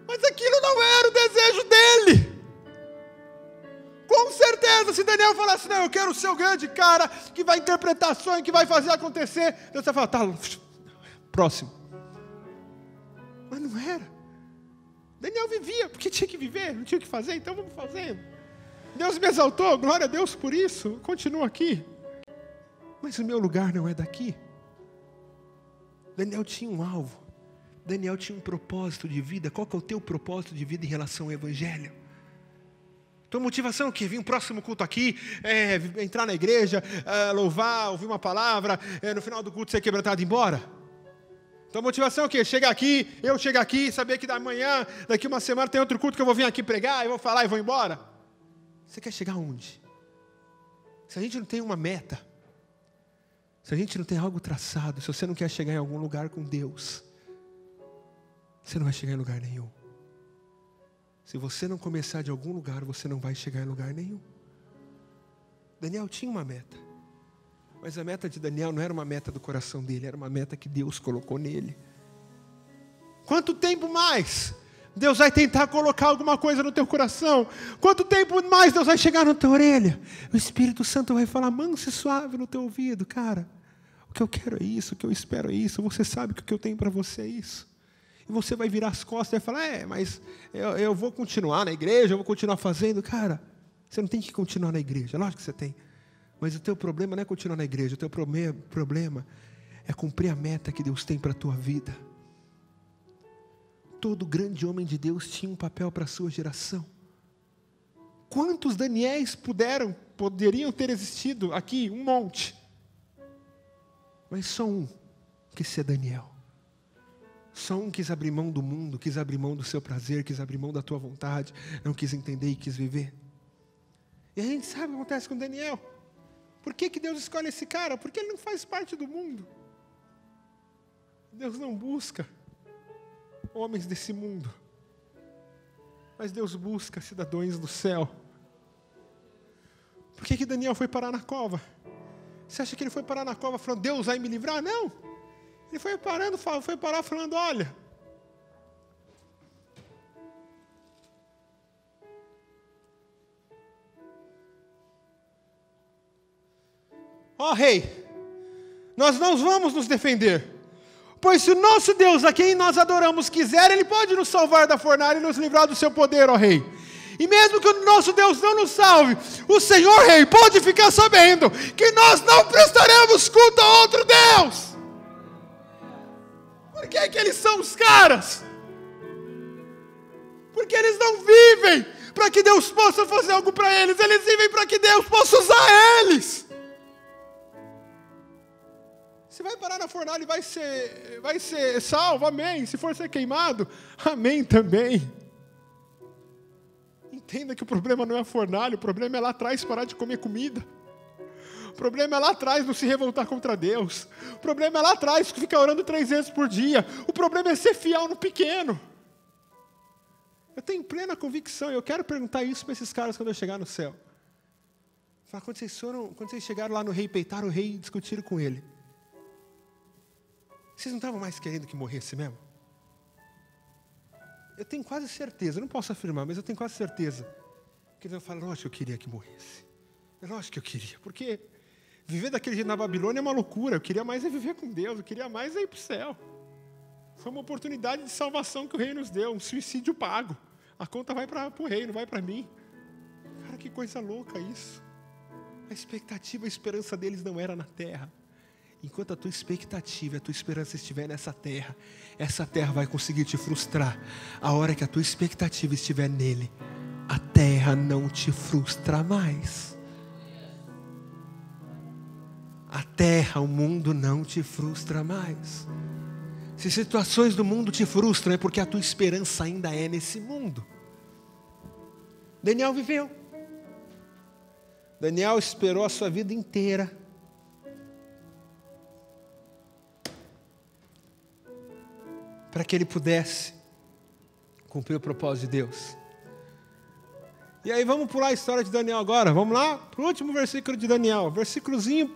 Mas aquilo não era o desejo dele. Com certeza, se Daniel falasse, não, eu quero ser o grande cara que vai interpretar sonho, que vai fazer acontecer, Deus vai falar, tá, próximo. Mas não era. Daniel vivia, porque tinha que viver, não tinha o que fazer, então vamos fazer. Deus me exaltou, glória a Deus por isso, eu continuo aqui. Mas o meu lugar não é daqui. Daniel tinha um alvo. Daniel tinha um propósito de vida. Qual que é o teu propósito de vida em relação ao Evangelho? Tua motivação é o quê? Vir um próximo culto aqui, entrar na igreja, louvar, ouvir uma palavra, no final do culto ser quebrantado e ir embora? Tua motivação é o quê? Chegar aqui, eu chegar aqui, saber que da manhã, daqui uma semana tem outro culto que eu vou vir aqui pregar, eu vou falar e vou embora? Você quer chegar aonde? Se a gente não tem uma meta, se a gente não tem algo traçado, se você não quer chegar em algum lugar com Deus, você não vai chegar em lugar nenhum. Se você não começar de algum lugar, você não vai chegar em lugar nenhum. Daniel tinha uma meta. Mas a meta de Daniel não era uma meta do coração dele, era uma meta que Deus colocou nele. Quanto tempo mais Deus vai tentar colocar alguma coisa no teu coração? Quanto tempo mais Deus vai chegar na tua orelha? O Espírito Santo vai falar manso e suave no teu ouvido. Cara, o que eu quero é isso, o que eu espero é isso. Você sabe que o que eu tenho para você é isso. E você vai virar as costas e vai falar, mas eu vou continuar na igreja, eu vou continuar fazendo. Cara, você não tem que continuar na igreja, lógico que você tem. Mas o teu problema não é continuar na igreja, o teu problema é cumprir a meta que Deus tem para a tua vida. Todo grande homem de Deus tinha um papel para a sua geração. Quantos Daniéis poderiam ter existido aqui? Um monte. Mas só um quis ser Daniel. Só um quis abrir mão do mundo, quis abrir mão do seu prazer, quis abrir mão da tua vontade, não quis entender e quis viver. E a gente sabe o que acontece com Daniel. Por que Deus escolhe esse cara? Porque ele não faz parte do mundo. Deus não busca homens desse mundo, mas Deus busca cidadãos do céu. Por que Daniel foi parar na cova? Você acha que ele foi parar na cova falando, Deus vai me livrar? Não. Ele foi parar falando, olha, ó rei, nós não vamos nos defender, pois se o nosso Deus, a quem nós adoramos, quiser, Ele pode nos salvar da fornalha e nos livrar do seu poder, ó rei. E mesmo que o nosso Deus não nos salve, o Senhor rei pode ficar sabendo que nós não prestaremos culto a outro Deus. Por que eles são os caras? Porque eles não vivem para que Deus possa fazer algo para eles, eles vivem para que Deus possa usar eles. Se vai parar na fornalha e vai ser salvo, amém. Se for ser queimado, amém também. Entenda que o problema não é a fornalha, o problema é lá atrás parar de comer comida. O problema é lá atrás não se revoltar contra Deus. O problema é lá atrás ficar orando 3 vezes por dia. O problema é ser fiel no pequeno. Eu tenho plena convicção, e eu quero perguntar isso para esses caras quando eu chegar no céu. Fala, quando vocês chegaram lá no rei, peitaram o rei e discutiram com ele. Vocês não estavam mais querendo que morresse mesmo? Eu tenho quase certeza, não posso afirmar, mas eu tenho quase certeza que eles vão falar, lógico que eu queria que morresse. Lógico que eu queria, porque viver daquele jeito na Babilônia é uma loucura. Eu queria mais é viver com Deus, eu queria mais é ir para o céu. Foi uma oportunidade de salvação que o rei nos deu, um suicídio pago. A conta vai para o rei, não vai para mim. Cara, que coisa louca isso. A expectativa, a esperança deles não era na terra. Enquanto a tua expectativa, a tua esperança estiver nessa terra, essa terra vai conseguir te frustrar. A hora que a tua expectativa estiver nele, a terra não te frustra mais. A terra, o mundo não te frustra mais. Se situações do mundo te frustram, é porque a tua esperança ainda é nesse mundo. Daniel viveu. Daniel esperou a sua vida inteira para que ele pudesse cumprir o propósito de Deus. E aí vamos pular a história de Daniel agora. Vamos lá para o último versículo de Daniel. Versículozinho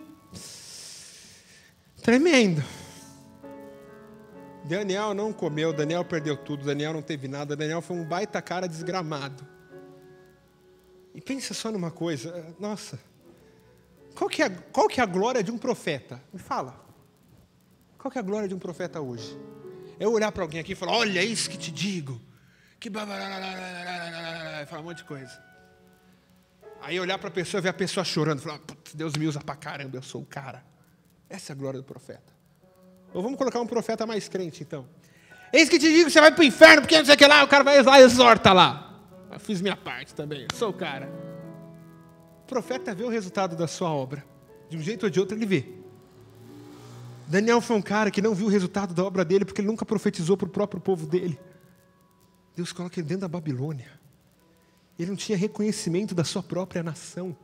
tremendo. Daniel não comeu, Daniel perdeu tudo, Daniel não teve nada, Daniel foi um baita cara desgramado. E pensa só numa coisa, nossa, qual que é a glória de um profeta? Me fala. Qual que é a glória de um profeta hoje? Eu olhar para alguém aqui e falar, olha, é isso que te digo. Que falar um monte de coisa. Aí olhar para a pessoa e ver a pessoa chorando, falar, Deus me usa para caramba, eu sou o cara. Essa é a glória do profeta. Ou vamos colocar um profeta mais crente, então. Eis que te digo, você vai para o inferno, porque não sei o que lá, o cara vai lá e exorta lá. Eu fiz minha parte também, eu sou o cara. O profeta vê o resultado da sua obra. De um jeito ou de outro ele vê. Daniel foi um cara que não viu o resultado da obra dele, porque ele nunca profetizou para o próprio povo dele. Deus coloca ele dentro da Babilônia. Ele não tinha reconhecimento da sua própria nação.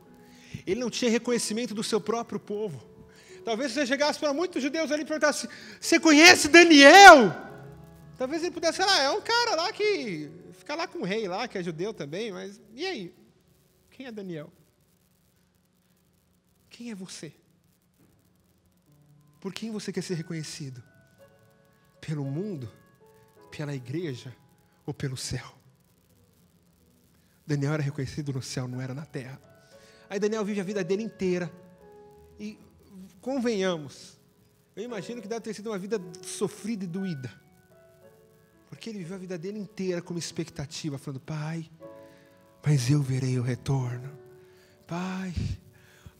Ele não tinha reconhecimento do seu próprio povo. Talvez você chegasse para muitos judeus ali e perguntasse, você conhece Daniel? Talvez ele pudesse, sei lá, é um cara lá que fica lá com o rei lá, que é judeu também, mas e aí? Quem é Daniel? Quem é você? Por quem você quer ser reconhecido? Pelo mundo? Pela igreja? Ou pelo céu? Daniel era reconhecido no céu, não era na terra. Aí Daniel vive a vida dele inteira. E convenhamos, eu imagino que deve ter sido uma vida sofrida e doída. Porque ele viveu a vida dele inteira como expectativa, falando, Pai, mas eu verei o retorno. Pai,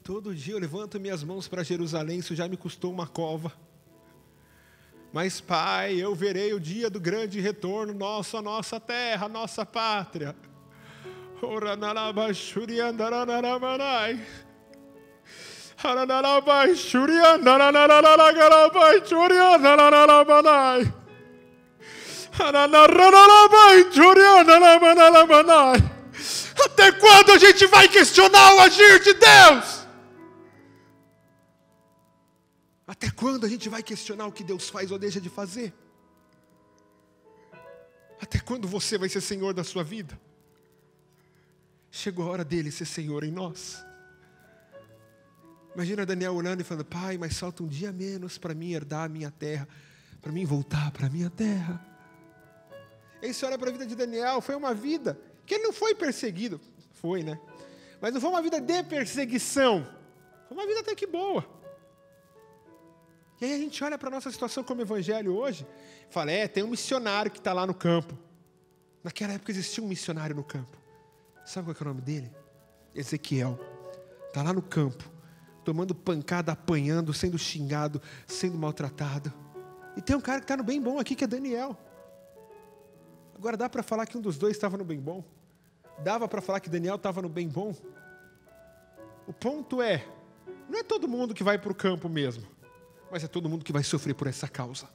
todo dia eu levanto minhas mãos para Jerusalém, isso já me custou uma cova. Mas Pai, eu verei o dia do grande retorno, nossa terra, nossa pátria. Até quando a gente vai questionar o agir de Deus? Até quando a gente vai questionar o que Deus faz ou deixa de fazer? Até quando você vai ser Senhor da sua vida? Chegou a hora dele ser Senhor em nós. Imagina Daniel olhando e falando, Pai, mas falta um dia menos para mim herdar a minha terra, para mim voltar para a minha terra. Aí você olha para a vida de Daniel, foi uma vida que ele não foi perseguido, foi, né? Mas não foi uma vida de perseguição, foi uma vida até que boa. E aí a gente olha para a nossa situação como evangelho hoje, e fala, tem um missionário que está lá no campo. Naquela época existia um missionário no campo. Sabe qual é o nome dele? Ezequiel. Está lá no campo, tomando pancada, apanhando, sendo xingado, sendo maltratado. E tem um cara que está no bem bom aqui, que é Daniel. Agora dá para falar que um dos dois estava no bem bom? Dava para falar que Daniel estava no bem bom? O ponto é, não é todo mundo que vai para o campo mesmo, mas é todo mundo que vai sofrer por essa causa.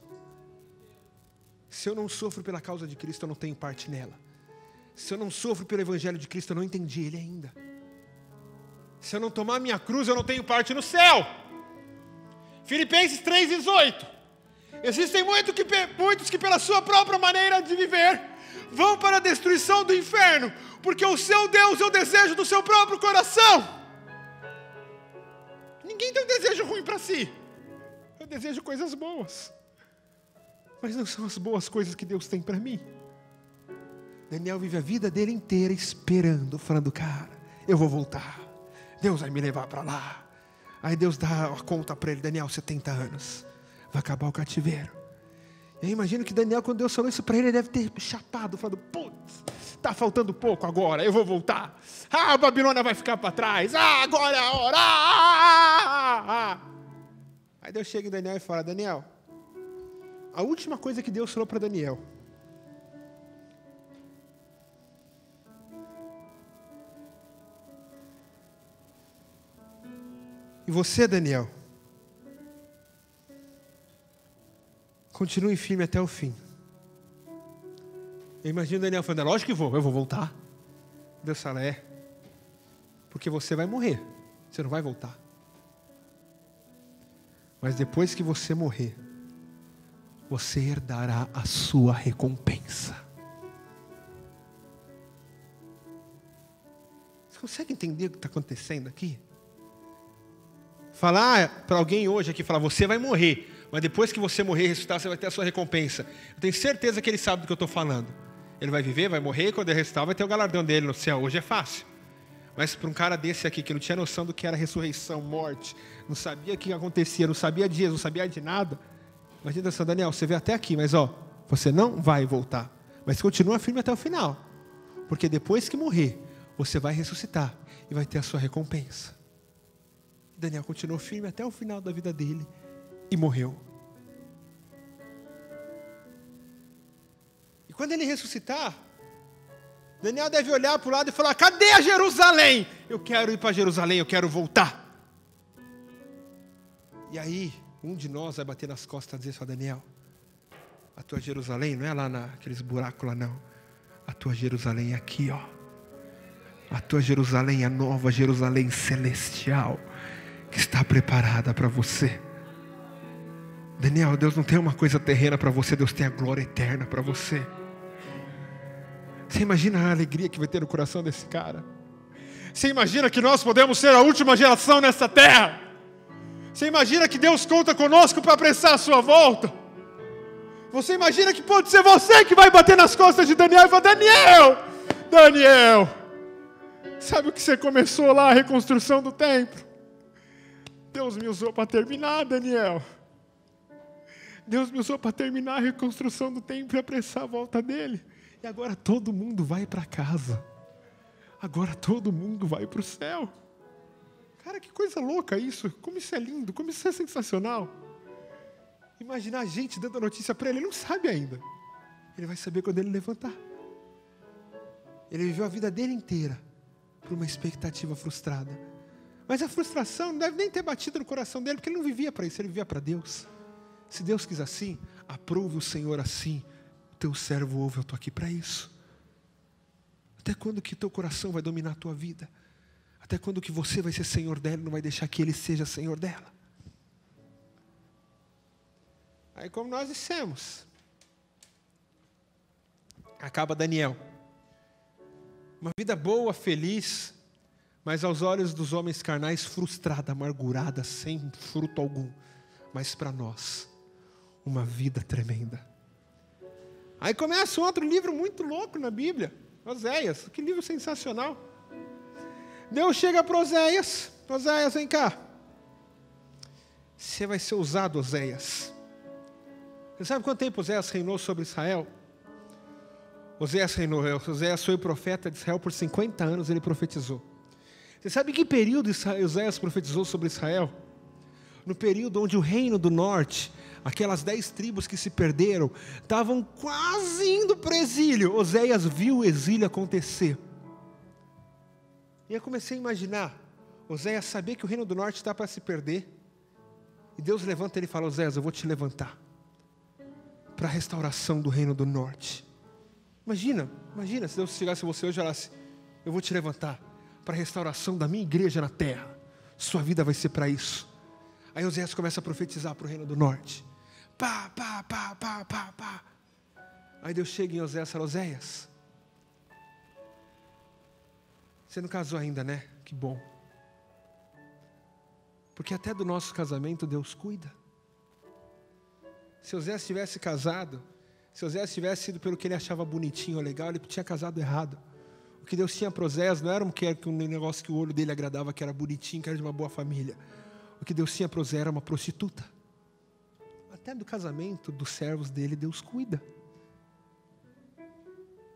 Se eu não sofro pela causa de Cristo, eu não tenho parte nela. Se eu não sofro pelo Evangelho de Cristo, eu não entendi ele ainda. Se eu não tomar minha cruz, eu não tenho parte no céu. Filipenses 3:18. Existem muitos que pela sua própria maneira de viver vão para a destruição do inferno, porque o seu Deus é o desejo do seu próprio coração. Ninguém tem um desejo ruim para si. Eu desejo coisas boas, mas não são as boas coisas que Deus tem para mim. Daniel vive a vida dele inteira esperando, falando, cara, eu vou voltar, Deus vai me levar para lá. Aí Deus dá a conta para ele, Daniel, 70 anos, vai acabar o cativeiro. Eu imagino que Daniel, quando Deus falou isso para ele deve ter chapado, falando, putz, está faltando pouco agora, eu vou voltar. A Babilônia vai ficar para trás, agora é a hora. Aí Deus chega em Daniel e fala, Daniel, a última coisa que Deus falou para Daniel, e você, Daniel, continue firme até o fim. Eu imagino Daniel falando, lógico que eu vou voltar. Deus fala, porque você vai morrer, você não vai voltar. Mas depois que você morrer, você herdará a sua recompensa. Você consegue entender o que está acontecendo aqui? Falar para alguém hoje aqui, falar, você vai morrer, mas depois que você morrer e ressuscitar, você vai ter a sua recompensa. Eu tenho certeza que ele sabe do que eu estou falando. Ele vai viver, vai morrer, e quando ele ressuscitar, vai ter o galardão dele no céu. Hoje é fácil. Mas para um cara desse aqui, que não tinha noção do que era ressurreição, morte, não sabia o que acontecia, não sabia de Jesus, não sabia de nada. Imagina, São Daniel, você veio até aqui, mas você não vai voltar. Mas continua firme até o final. Porque depois que morrer, você vai ressuscitar e vai ter a sua recompensa. Daniel continuou firme até o final da vida dele e morreu. E quando ele ressuscitar, Daniel deve olhar para o lado e falar, cadê a Jerusalém? Eu quero ir para Jerusalém, eu quero voltar. E aí, um de nós vai bater nas costas e dizer, Daniel, a tua Jerusalém não é lá naqueles buracos lá não. A tua Jerusalém é aqui, A tua Jerusalém é a nova Jerusalém celestial, que está preparada para você. Daniel, Deus não tem uma coisa terrena para você, Deus tem a glória eterna para você. Você imagina a alegria que vai ter no coração desse cara? Você imagina que nós podemos ser a última geração nessa terra? Você imagina que Deus conta conosco para apressar a sua volta? Você imagina que pode ser você que vai bater nas costas de Daniel e falar: Daniel, Daniel, sabe o que você começou lá, a reconstrução do templo? Deus me usou para terminar, Daniel. Deus me usou para terminar a reconstrução do templo e apressar a volta dele. E agora todo mundo vai para casa. Agora todo mundo vai para o céu. Cara, que coisa louca isso. Como isso é lindo, como isso é sensacional. Imaginar a gente dando a notícia para ele, ele não sabe ainda. Ele vai saber quando ele levantar. Ele viveu a vida dele inteira por uma expectativa frustrada. Mas a frustração não deve nem ter batido no coração dele, porque ele não vivia para isso, ele vivia para Deus. Se Deus quis assim, aprove o Senhor assim. O teu servo ouve, eu estou aqui para isso. Até quando que teu coração vai dominar a tua vida? Até quando que você vai ser senhor dela e não vai deixar que ele seja senhor dela? Aí, como nós dissemos, acaba Daniel. Uma vida boa, feliz, mas aos olhos dos homens carnais frustrada, amargurada, sem fruto algum. Mas para nós, uma vida tremenda. Aí começa um outro livro muito louco na Bíblia, Oséias. Que livro sensacional. Deus chega para Oséias: Oséias, vem cá. Você vai ser usado, Oséias. Você sabe quanto tempo Oséias reinou sobre Israel? Oséias foi o profeta de Israel por 50 anos, ele profetizou. Você sabe em que período Oséias profetizou sobre Israel? No período onde o reino do norte, aquelas 10 tribos que se perderam, estavam quase indo para o exílio. Oséias viu o exílio acontecer. E eu comecei a imaginar, Oséias saber que o reino do norte está para se perder. E Deus levanta ele e fala: Oséias, eu vou te levantar para a restauração do reino do norte. Imagina se Deus chegasse a você hoje e falasse: eu vou te levantar para a restauração da minha igreja na terra. Sua vida vai ser para isso. Aí Oséias começa a profetizar para o reino do norte. Pá, pá, pá, pá, pá, pá. Aí Deus chega em Oséias e fala: Oséias, você não casou ainda, né? Que bom. Porque até do nosso casamento Deus cuida. Se Oséias tivesse casado, se Oséias tivesse sido pelo que ele achava bonitinho ou legal, ele tinha casado errado. O que Deus tinha para Oséias não era um negócio que o olho dele agradava, que era bonitinho, que era de uma boa família. O que Deus tinha para Oséias era uma prostituta. Até do casamento dos servos dele, Deus cuida.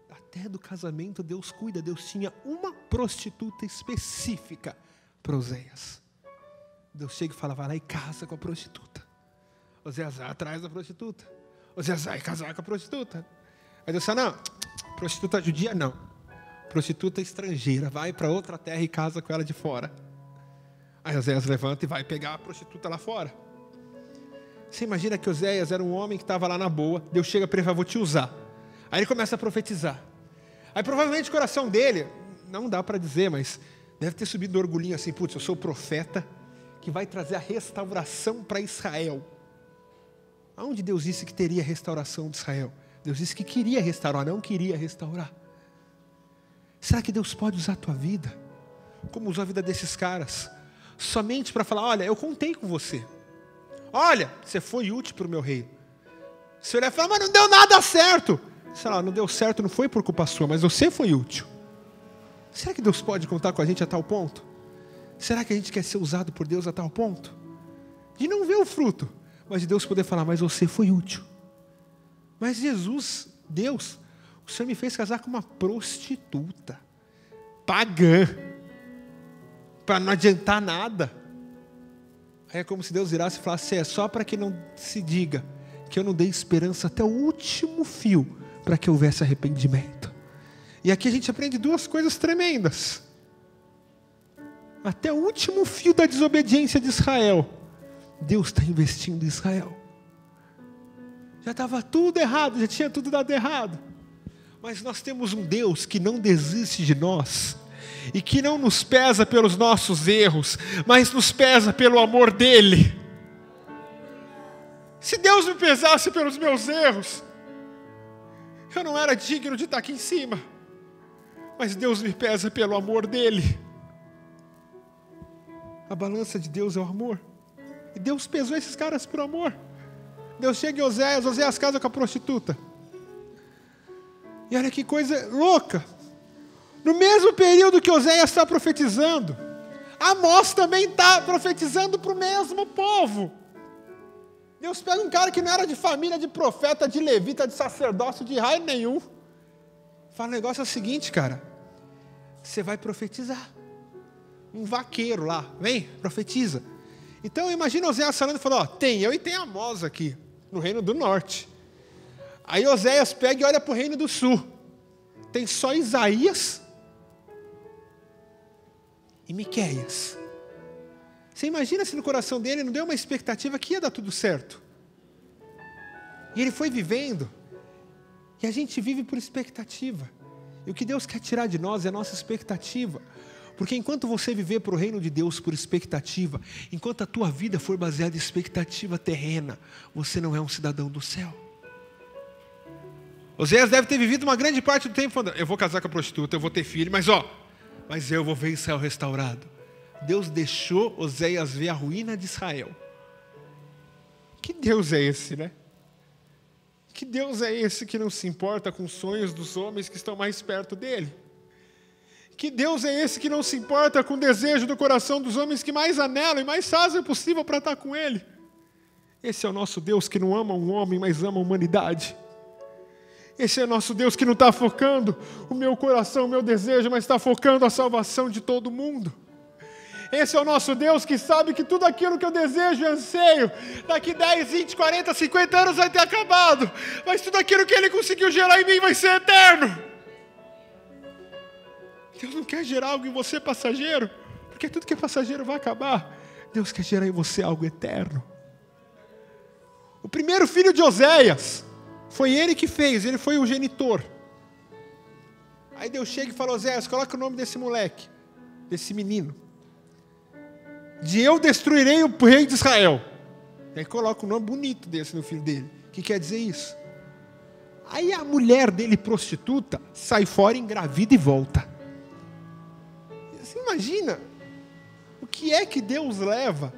Até do casamento, Deus cuida. Deus tinha uma prostituta específica para Oséias. Deus chega e fala: vai lá e casa com a prostituta. Oséias vai atrás da prostituta. Oséias vai casar com a prostituta. Aí Deus fala: não, prostituta judia não. Prostituta estrangeira, vai para outra terra e casa com ela de fora. Aí Oséias levanta e vai pegar a prostituta lá fora. Você imagina que Oséias era um homem que estava lá na boa. Deus chega para ele e fala: vou te usar. Aí ele começa a profetizar. Aí provavelmente o coração dele, não dá para dizer, mas deve ter subido do orgulhinho assim: putz, eu sou o profeta que vai trazer a restauração para Israel. Aonde Deus disse que teria restauração de Israel? Deus disse que queria restaurar, não queria restaurar. Será que Deus pode usar a tua vida como usou a vida desses caras? Somente para falar: olha, eu contei com você. Olha, você foi útil para o meu reino. Se olhar e falar: mas não deu nada certo. Sei lá, não deu certo, não foi por culpa sua, mas você foi útil. Será que Deus pode contar com a gente a tal ponto? Será que a gente quer ser usado por Deus a tal ponto? De não ver o fruto, mas de Deus poder falar: mas você foi útil. Mas Jesus, Deus, o Senhor me fez casar com uma prostituta, pagã, para não adiantar nada. Aí é como se Deus virasse e falasse: é só para que não se diga que eu não dei esperança até o último fio para que houvesse arrependimento. E aqui a gente aprende duas coisas tremendas. Até o último fio da desobediência de Israel, Deus está investindo em Israel. Já estava tudo errado, já tinha tudo dado errado. Mas nós temos um Deus que não desiste de nós, e que não nos pesa pelos nossos erros, mas nos pesa pelo amor dEle. Se Deus me pesasse pelos meus erros, eu não era digno de estar aqui em cima. Mas Deus me pesa pelo amor dele. A balança de Deus é o amor. E Deus pesou esses caras por amor. Deus chega em Oséias casa com a prostituta. E olha que coisa louca. No mesmo período que Oséias está profetizando, Amós também está profetizando para o mesmo povo. Deus pega um cara que não era de família, de profeta, de levita, de sacerdócio, de raio nenhum. Fala, o negócio é o seguinte, cara. Você vai profetizar. Um vaqueiro lá, vem, profetiza. Então imagina Oséias falando e falando, tem eu e tem Amós aqui, no reino do norte. Aí Oséias pega e olha para o reino do sul. Tem só Isaías e Miqueias. Você imagina se no coração dele não deu uma expectativa que ia dar tudo certo. E ele foi vivendo. E a gente vive por expectativa. E o que Deus quer tirar de nós é a nossa expectativa. Porque enquanto você viver para o reino de Deus por expectativa, enquanto a tua vida for baseada em expectativa terrena, você não é um cidadão do céu. Oséias deve ter vivido uma grande parte do tempo falando, eu vou casar com a prostituta, eu vou ter filho, mas eu vou ver Israel restaurado. Deus deixou Oséias ver a ruína de Israel. Que Deus é esse, né? Que Deus é esse que não se importa com os sonhos dos homens que estão mais perto dele? Que Deus é esse que não se importa com o desejo do coração dos homens que mais anelam e mais fazem o possível para estar com ele? Esse é o nosso Deus que não ama um homem, mas ama a humanidade. Esse é o nosso Deus que não está focando o meu coração, o meu desejo, mas está focando a salvação de todo mundo. Esse é o nosso Deus que sabe que tudo aquilo que eu desejo e anseio, daqui 10, 20, 40, 50 anos vai ter acabado. Mas tudo aquilo que Ele conseguiu gerar em mim vai ser eterno. Deus não quer gerar algo em você passageiro, porque tudo que é passageiro vai acabar. Deus quer gerar em você algo eterno. O primeiro filho de Oséias, foi ele que fez, ele foi o genitor. Aí Deus chega e fala, Oséias, coloca o nome desse moleque, desse menino. De eu destruirei o rei de Israel. Aí coloca um nome bonito desse no filho dele. O que quer dizer isso? Aí a mulher dele, prostituta, sai fora, engravida e volta. Você imagina o que é que Deus leva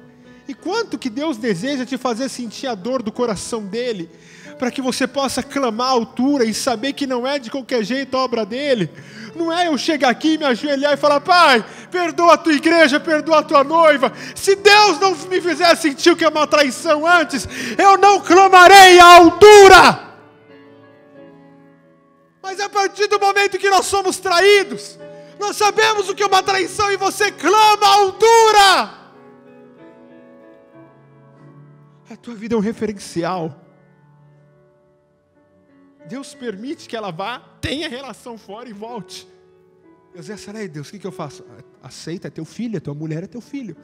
e quanto que Deus deseja te fazer sentir a dor do coração dele, para que você possa clamar à altura e saber que não é de qualquer jeito a obra dele. Não é eu chegar aqui e me ajoelhar e falar, Pai, perdoa a tua igreja, perdoa a tua noiva. Se Deus não me fizer sentir o que é uma traição antes, eu não clamarei à altura. Mas a partir do momento que nós somos traídos, nós sabemos o que é uma traição e você clama à altura. A tua vida é um referencial. Deus permite que ela vá, tenha relação fora e volte. Deus é essa, Deus, o que eu faço? Aceita, é teu filho, é tua mulher, é teu filho.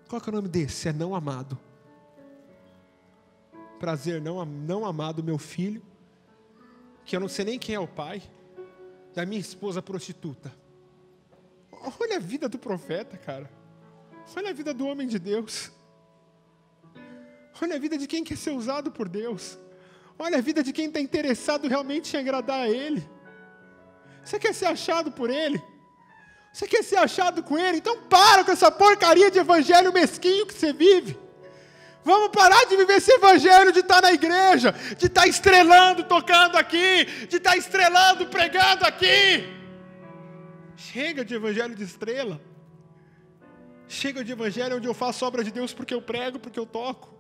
Qual que é o nome desse? É não amado. Prazer, não amado, meu filho, que eu não sei nem quem é o pai, da minha esposa prostituta. Olha a vida do profeta, cara. Olha a vida do homem de Deus. Olha a vida de quem quer ser usado por Deus. Olha a vida de quem está interessado realmente em agradar a Ele. Você quer ser achado por Ele? Você quer ser achado com Ele? Então para com essa porcaria de evangelho mesquinho que você vive. Vamos parar de viver esse evangelho de estar na igreja, de estar estrelando, tocando aqui, de estar estrelando, pregando aqui. Chega de evangelho de estrela. Chega de evangelho onde eu faço obra de Deus porque eu prego, porque eu toco.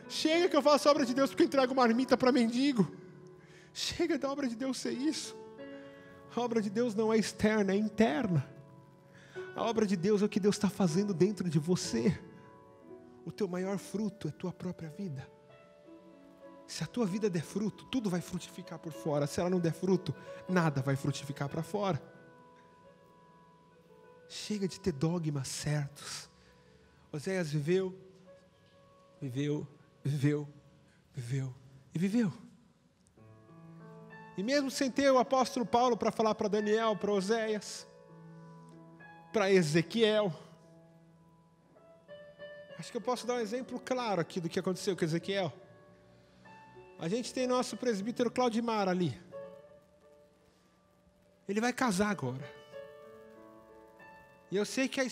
Chega que eu faço obra de Deus porque eu entrego marmita para mendigo. Chega da obra de Deus ser isso. A obra de Deus não é externa, é interna. A obra de Deus é o que Deus está fazendo dentro de você. O teu maior fruto é a tua própria vida. Se a tua vida der fruto, tudo vai frutificar por fora. Se ela não der fruto, nada vai frutificar para fora. Chega de ter dogmas certos. Oséias viveu e viveu. E mesmo sem ter o apóstolo Paulo para falar para Daniel, para Oséias, para Ezequiel, acho que eu posso dar um exemplo claro aqui do que aconteceu com Ezequiel. A gente tem nosso presbítero Claudimar ali. Ele vai casar agora. E eu sei que a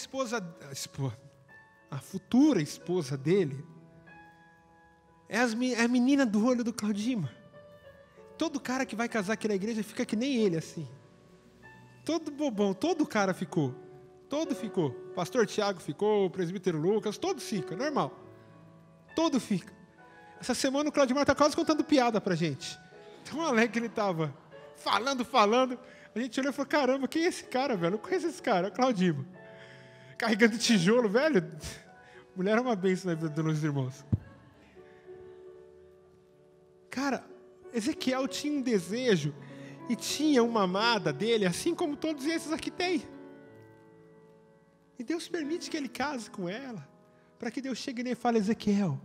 futura esposa dele é a menina do olho do Claudimar. Todo cara que vai casar aqui na igreja fica que nem ele assim. Todo bobão, todo cara ficou. Todo ficou. O pastor Tiago ficou, o presbítero Lucas, todos ficam, normal. Todo fica. Essa semana o Claudimar está quase contando piada pra gente. Tão alegre que ele estava. Falando. A gente olhou e falou, caramba, quem é esse cara, velho? Eu não conheço esse cara, é o Claudimar. Carregando tijolo, velho. Mulher é uma bênção na vida dos meus irmãos. Cara, Ezequiel tinha um desejo e tinha uma amada dele, assim como todos esses aqui têm. E Deus permite que ele case com ela, para que Deus chegue nele e fale, Ezequiel,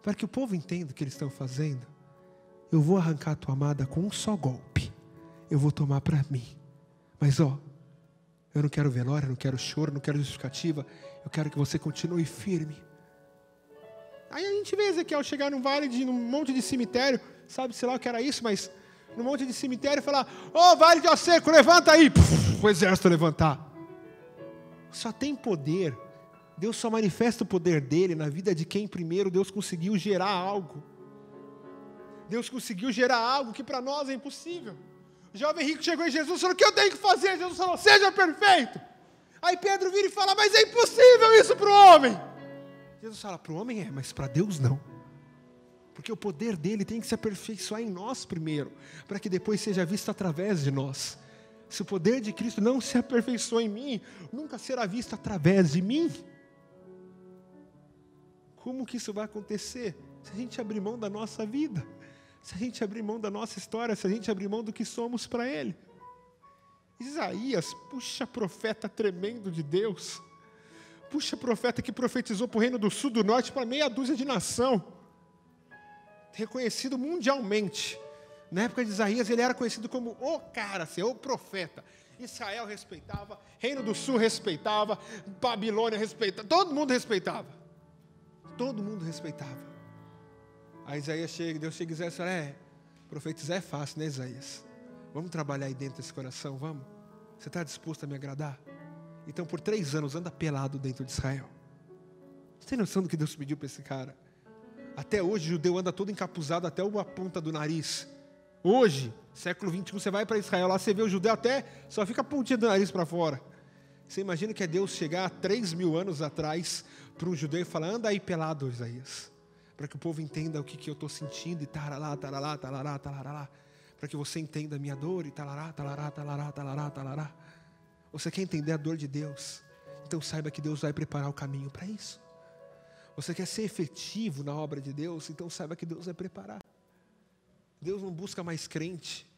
para que o povo entenda o que eles estão fazendo, eu vou arrancar a tua amada com um só golpe. Eu vou tomar para mim. Mas eu não quero velório, eu não quero choro, não quero justificativa. Eu quero que você continue firme. Aí a gente vê Ezequiel chegar num monte de cemitério, sabe-se lá o que era isso, mas num monte de cemitério e falar, vale de Osseco, levanta aí. O exército levantar. Só tem poder. Deus só manifesta o poder dele na vida de quem primeiro Deus conseguiu gerar algo. Deus conseguiu gerar algo que para nós é impossível. O jovem rico chegou em Jesus e falou, o que eu tenho que fazer? Jesus falou, seja perfeito. Aí Pedro vira e fala, mas é impossível isso para o homem. Jesus fala, para o homem mas para Deus não. Porque o poder dele tem que se aperfeiçoar em nós primeiro, para que depois seja visto através de nós. Se o poder de Cristo não se aperfeiçoa em mim, nunca será visto através de mim. Como que isso vai acontecer? Se a gente abrir mão da nossa vida, se a gente abrir mão da nossa história, se a gente abrir mão do que somos para Ele. Isaías, puxa, profeta tremendo de Deus. Puxa, profeta que profetizou para o reino do sul, do norte, para meia dúzia de nação. Reconhecido mundialmente. Na época de Isaías, ele era conhecido como o cara, o profeta. Israel respeitava, reino do sul respeitava, Babilônia respeitava, todo mundo respeitava. Todo mundo respeitava. Aí Isaías chega, Deus chega e Isaías fala, profetizar é fácil, né, Isaías? Vamos trabalhar aí dentro desse coração, vamos? Você está disposto a me agradar? Então por 3 anos anda pelado dentro de Israel. Você tem noção do que Deus pediu para esse cara? Até hoje o judeu anda todo encapuzado até a ponta do nariz. Hoje, século 21, você vai para Israel, lá você vê o judeu até, só fica a pontinha do nariz para fora. Você imagina que é Deus chegar 3.000 anos atrás para um judeu e falar, anda aí pelado, Isaías. Para que o povo entenda o que eu estou sentindo, e tarará, tarará, tarará, tarará. Para que você entenda a minha dor, e tarará, tarará, tarará, tarará, tarará. Você quer entender a dor de Deus? Então saiba que Deus vai preparar o caminho para isso. Você quer ser efetivo na obra de Deus? Então saiba que Deus vai preparar. Deus não busca mais crente.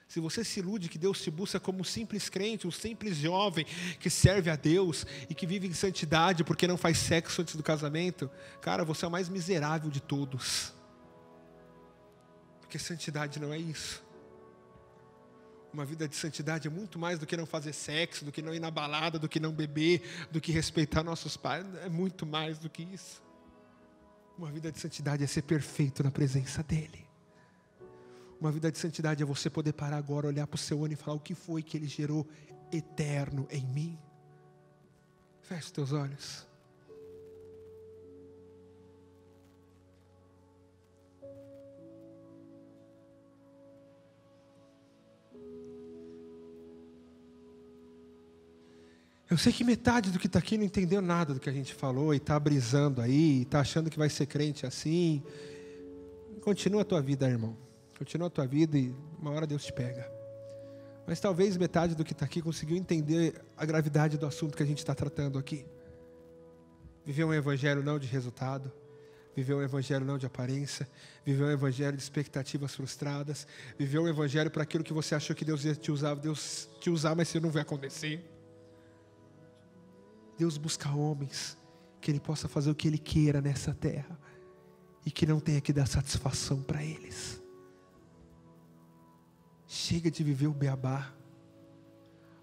Se você se ilude que Deus te busca como um simples crente, um simples jovem que serve a Deus e que vive em santidade porque não faz sexo antes do casamento, cara, você é o mais miserável de todos. Porque santidade não é isso. Uma vida de santidade é muito mais do que não fazer sexo, do que não ir na balada, do que não beber, do que respeitar nossos pais. É muito mais do que isso. Uma vida de santidade é ser perfeito na presença dEle. Uma vida de santidade é você poder parar agora, olhar para o seu ano e falar o que foi que Ele gerou eterno em mim. Feche os teus olhos. Eu sei que metade do que está aqui não entendeu nada do que a gente falou e está brisando aí, está achando que vai ser crente assim. Continua a tua vida, irmão. Continua a tua vida e uma hora Deus te pega. Mas talvez metade do que está aqui conseguiu entender a gravidade do assunto que a gente está tratando aqui. Viver um evangelho não de resultado. Viver um evangelho não de aparência. Viver um evangelho de expectativas frustradas. Viver um evangelho para aquilo que você achou que Deus ia te usar. Deus te usar, mas isso não vai acontecer. Deus busca homens que Ele possa fazer o que Ele queira nessa terra. E que não tenha que dar satisfação para eles. Chega de viver o beabá.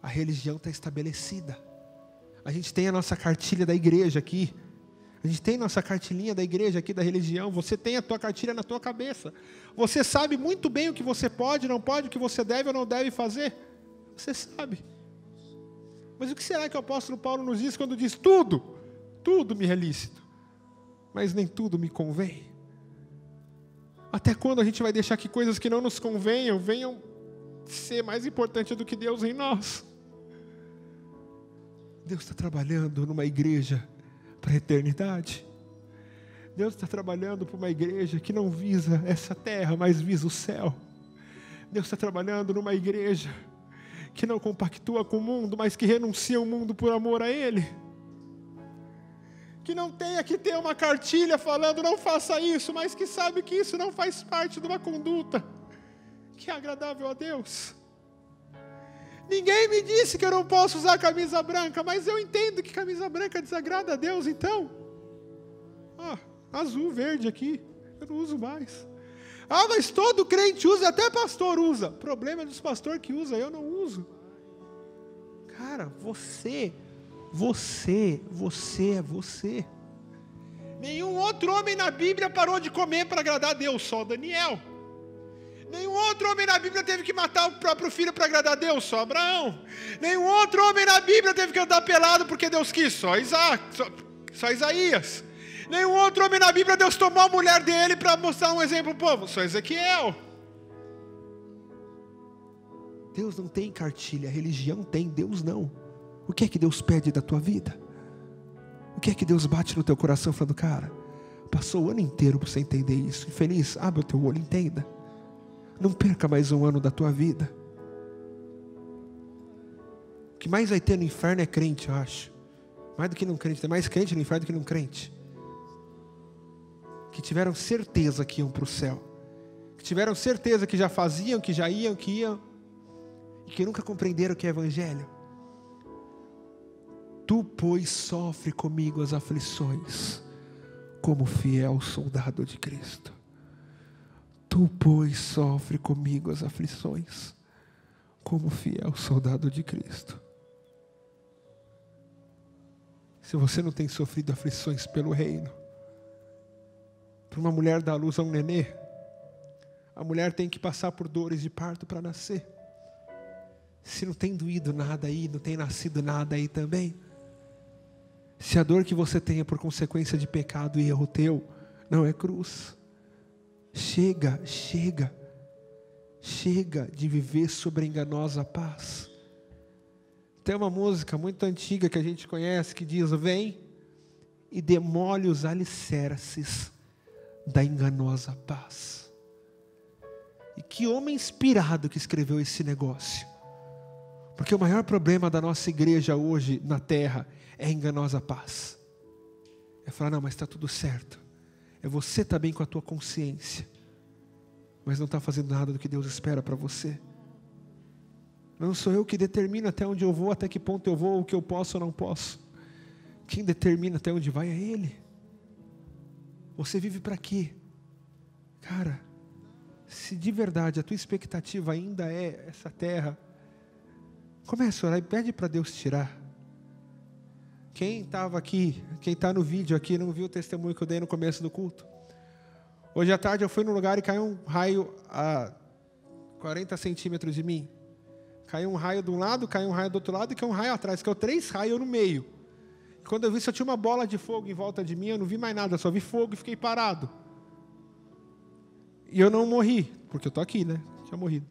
A religião está estabelecida. A gente tem a nossa cartilha da igreja aqui. A gente tem nossa cartilhinha da igreja aqui, da religião. Você tem a tua cartilha na tua cabeça. Você sabe muito bem o que você pode, não pode, o que você deve ou não deve fazer. Você sabe. Mas o que será que o apóstolo Paulo nos diz quando diz tudo me é lícito, mas nem tudo me convém? Até quando a gente vai deixar que coisas que não nos convenham venham ser mais importantes do que Deus em nós? Deus está trabalhando numa igreja para a eternidade. Deus está trabalhando para uma igreja que não visa essa terra, mas visa o céu. Deus está trabalhando numa igreja que não compactua com o mundo, mas que renuncia ao mundo por amor a Ele. Que não tenha que ter uma cartilha falando não faça isso, mas que sabe que isso não faz parte de uma conduta que é agradável a Deus. Ninguém me disse que eu não posso usar camisa branca, mas eu entendo que camisa branca desagrada a Deus, então. Azul, verde aqui, eu não uso mais. Mas todo crente usa, até pastor usa. O problema é dos pastores que usa, eu não uso. Cara, você é você. Nenhum outro homem na Bíblia parou de comer para agradar a Deus, só Daniel. Nenhum outro homem na Bíblia teve que matar o próprio filho para agradar a Deus, só Abraão. Nenhum outro homem na Bíblia teve que andar pelado porque Deus quis, só Isaías. Nenhum outro homem na Bíblia Deus tomou a mulher dele para mostrar um exemplo para o povo, só Ezequiel. Deus não tem cartilha, a religião tem, Deus não. O que é que Deus pede da tua vida? O que é que Deus bate no teu coração falando, cara, passou o ano inteiro para você entender isso. Infeliz, abre o teu olho, entenda. Não perca mais um ano da tua vida. O que mais vai ter no inferno é crente, eu acho. Mais do que não crente, tem mais crente no inferno do que não crente. Que tiveram certeza que iam para o céu. Que tiveram certeza que já faziam, que já iam, que iam. E que nunca compreenderam o que é evangelho. Tu, pois, sofre comigo as aflições, como fiel soldado de Cristo. Tu, pois, sofre comigo as aflições, como fiel soldado de Cristo. Se você não tem sofrido aflições pelo reino, para uma mulher dar luz a um nenê, a mulher tem que passar por dores de parto para nascer. Se não tem doído nada aí, não tem nascido nada aí também, se a dor que você tem é por consequência de pecado e erro teu, não é cruz. Chega de viver sobre a enganosa paz. Tem uma música muito antiga que a gente conhece que diz, vem e demole os alicerces da enganosa paz. E que homem inspirado que escreveu esse negócio. Porque o maior problema da nossa igreja hoje na terra é a enganosa paz. É falar, não, mas está tudo certo. É você estar bem com a tua consciência, mas não está fazendo nada do que Deus espera para você. Não sou eu que determino até onde eu vou, até que ponto eu vou, o que eu posso ou não posso. Quem determina até onde vai é Ele. Você vive para quê? Cara, se de verdade a tua expectativa ainda é essa terra, comece a orar e pede para Deus tirar. Quem estava aqui, quem está no vídeo aqui, não viu o testemunho que eu dei no começo do culto? Hoje à tarde eu fui num lugar e caiu um raio a 40 centímetros de mim. Caiu um raio de um lado, caiu um raio do outro lado e caiu um raio atrás. Caiu 3 raios no meio. E quando eu vi, só tinha uma bola de fogo em volta de mim, eu não vi mais nada, só vi fogo e fiquei parado. E eu não morri, porque eu estou aqui, né? Tinha morrido.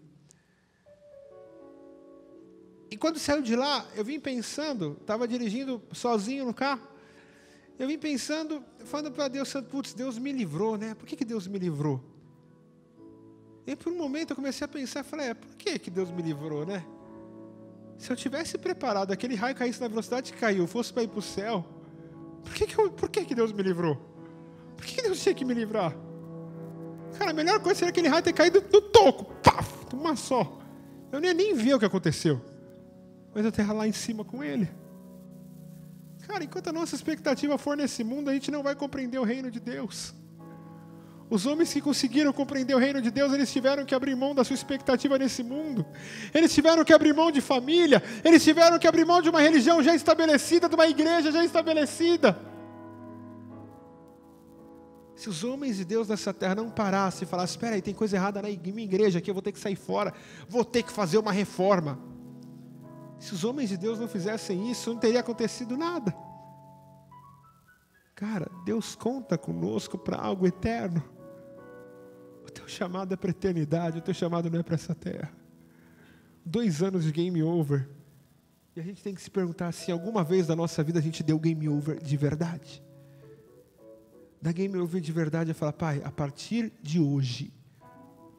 E quando saiu de lá, eu vim pensando, estava dirigindo sozinho no carro, eu vim pensando, falando para Deus, putz, Deus me livrou, né? Por que Deus me livrou? E por um momento eu comecei a pensar, falei, por que Deus me livrou, né? Se eu tivesse preparado, aquele raio caísse na velocidade que caiu, fosse para ir para o céu, por que Deus me livrou? Por que Deus tinha que me livrar? Cara, a melhor coisa seria aquele raio ter caído do toco, paf, uma só. Eu nem vi o que aconteceu. Mas eu terra lá em cima com Ele. Cara, enquanto a nossa expectativa for nesse mundo, a gente não vai compreender o reino de Deus. Os homens que conseguiram compreender o reino de Deus, eles tiveram que abrir mão da sua expectativa nesse mundo. Eles tiveram que abrir mão de família. Eles tiveram que abrir mão de uma religião já estabelecida, de uma igreja já estabelecida. Se os homens de Deus nessa terra não parassem e falassem, espera aí, tem coisa errada na minha igreja aqui, eu vou ter que sair fora, vou ter que fazer uma reforma. Se os homens de Deus não fizessem isso, não teria acontecido nada. Cara, Deus conta conosco para algo eterno. O teu chamado é para a eternidade, o teu chamado não é para essa terra. 2 anos de game over. E a gente tem que se perguntar se alguma vez na nossa vida a gente deu game over de verdade. Dar game over de verdade é falar, Pai, a partir de hoje,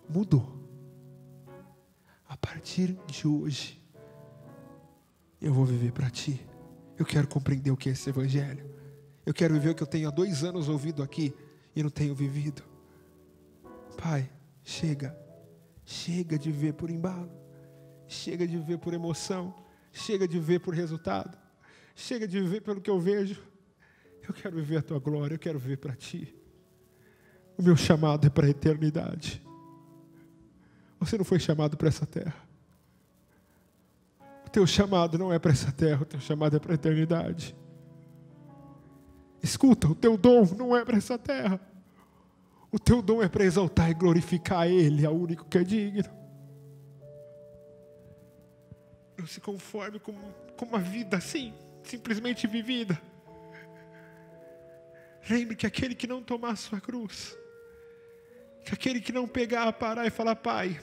mudou. A partir de hoje, eu vou viver para Ti. Eu quero compreender o que é esse evangelho. Eu quero viver o que eu tenho há 2 anos ouvido aqui e não tenho vivido. Pai, chega. Chega de ver por embalo. Chega de ver por emoção. Chega de ver por resultado. Chega de viver pelo que eu vejo. Eu quero viver a Tua glória, eu quero viver para Ti. O meu chamado é para a eternidade. Você não foi chamado para essa terra. O teu chamado não é para essa terra, o teu chamado é para a eternidade. Escuta, o teu dom não é para essa terra. O teu dom é para exaltar e glorificar Ele, é o único que é digno. Não se conforme com uma vida assim, simplesmente vivida. Lembre que aquele que não tomar a sua cruz, que aquele que não pegar, parar e falar, Pai,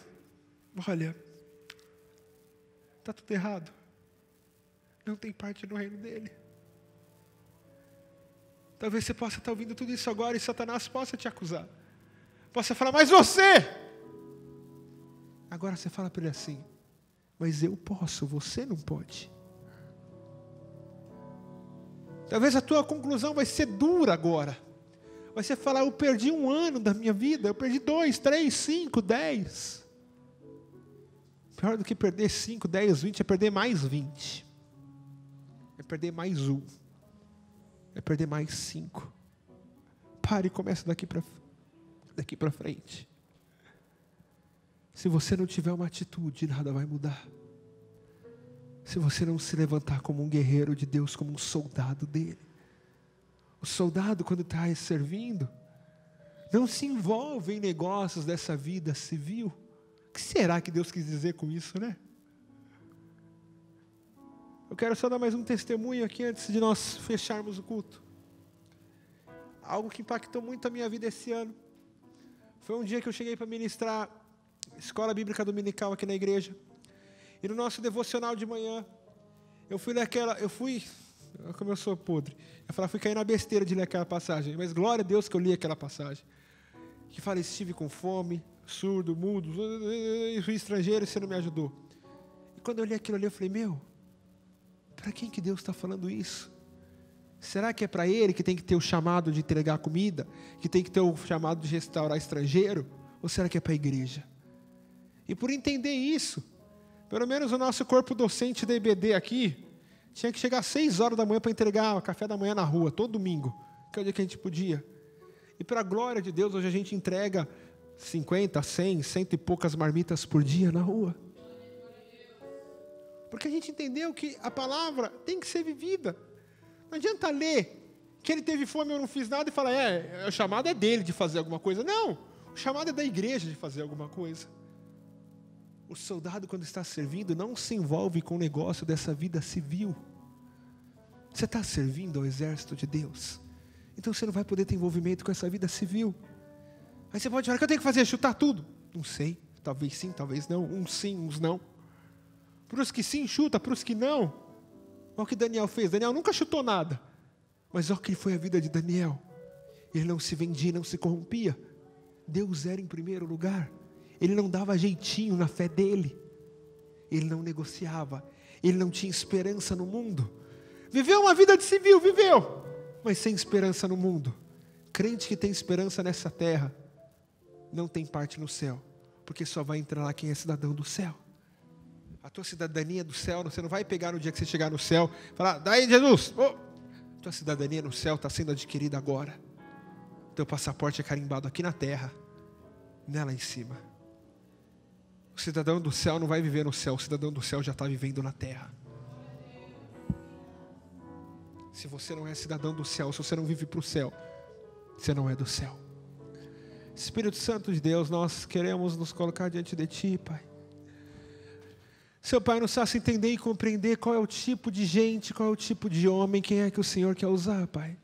olha, está tudo errado, não tem parte no reino dele. Talvez você possa estar ouvindo tudo isso agora e Satanás possa te acusar. Possa falar, mas você! Agora você fala para ele assim, mas eu posso, você não pode. Talvez a tua conclusão vai ser dura agora. Vai ser falar, eu perdi 1 ano da minha vida, eu perdi 2, 3, 5, 10. Pior do que perder 5, 10, 20 é perder mais 20. É perder mais 1. É perder mais 5. Pare e comece daqui para frente. Se você não tiver uma atitude, nada vai mudar. Se você não se levantar como um guerreiro de Deus, como um soldado dele. O soldado, quando está servindo, não se envolve em negócios dessa vida civil. O que será que Deus quis dizer com isso, né? Eu quero só dar mais um testemunho aqui antes de nós fecharmos o culto. Algo que impactou muito a minha vida esse ano. Foi um dia que eu cheguei para ministrar escola bíblica dominical aqui na igreja. E no nosso devocional de manhã, como eu sou podre, fui cair na besteira de ler aquela passagem, mas glória a Deus que eu li aquela passagem, que fala, estive com fome, surdo, mudo, fui estrangeiro e você não me ajudou. E quando eu li aquilo ali, eu falei, para quem que Deus está falando isso? Será que é para Ele que tem que ter o chamado de entregar comida, que tem que ter o chamado de restaurar estrangeiro? Ou será que é para a igreja? E por entender isso, pelo menos o nosso corpo docente da IBD aqui, tinha que chegar às 6 horas da manhã para entregar o café da manhã na rua, todo domingo, que é o dia que a gente podia. E para a glória de Deus, hoje a gente entrega 50, 100, 100 e poucas marmitas por dia na rua. Porque a gente entendeu que a palavra tem que ser vivida. Não adianta ler que ele teve fome, eu não fiz nada, e falar, o chamado é dele de fazer alguma coisa. Não, o chamado é da igreja de fazer alguma coisa. O soldado, quando está servindo, não se envolve com o negócio dessa vida civil. Você está servindo ao exército de Deus. Então você não vai poder ter envolvimento com essa vida civil. Aí você pode falar, o que eu tenho que fazer? Chutar tudo? Não sei, talvez sim, talvez não. Uns sim, uns não. Para os que sim, chuta, para os que não. Olha o que Daniel fez. Daniel nunca chutou nada. Mas olha o que foi a vida de Daniel. Ele não se vendia, não se corrompia. Deus era em primeiro lugar. Ele não dava jeitinho na fé dele. Ele não negociava. Ele não tinha esperança no mundo. Viveu uma vida de civil, viveu. Mas sem esperança no mundo. Crente que tem esperança nessa terra, não tem parte no céu. Porque só vai entrar lá quem é cidadão do céu. A tua cidadania do céu, você não vai pegar no dia que você chegar no céu, falar, daí Jesus, tua cidadania no céu está sendo adquirida agora. Teu passaporte é carimbado aqui na terra, não é lá em cima. O cidadão do céu não vai viver no céu, o cidadão do céu já está vivendo na terra. Se você não é cidadão do céu, se você não vive para o céu, você não é do céu. Espírito Santo de Deus, nós queremos nos colocar diante de Ti, Pai. Seu Pai, nos faça entender e compreender qual é o tipo de gente, qual é o tipo de homem, quem é que o Senhor quer usar, Pai.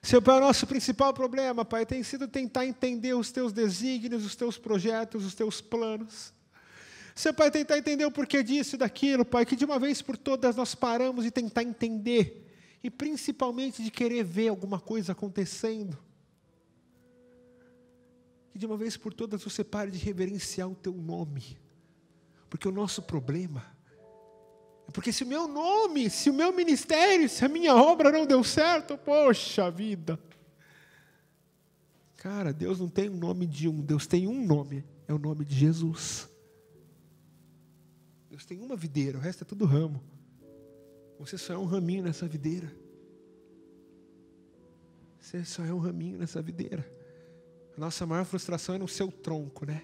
Seu Pai, o nosso principal problema, Pai, tem sido tentar entender os Teus desígnios, os Teus projetos, os Teus planos. Seu Pai, tentar entender o porquê disso e daquilo, Pai, que de uma vez por todas nós paramos de tentar entender, e principalmente de querer ver alguma coisa acontecendo. Que de uma vez por todas você pare de reverenciar o Teu nome, porque o nosso problema é porque se o meu nome, se o meu ministério, se a minha obra não deu certo, poxa vida. Cara, Deus não tem um nome de um, Deus tem um nome, é o nome de Jesus. Deus tem uma videira, o resto é tudo ramo. Você só é um raminho nessa videira. Você só é um raminho nessa videira. A nossa maior frustração é no seu tronco, né?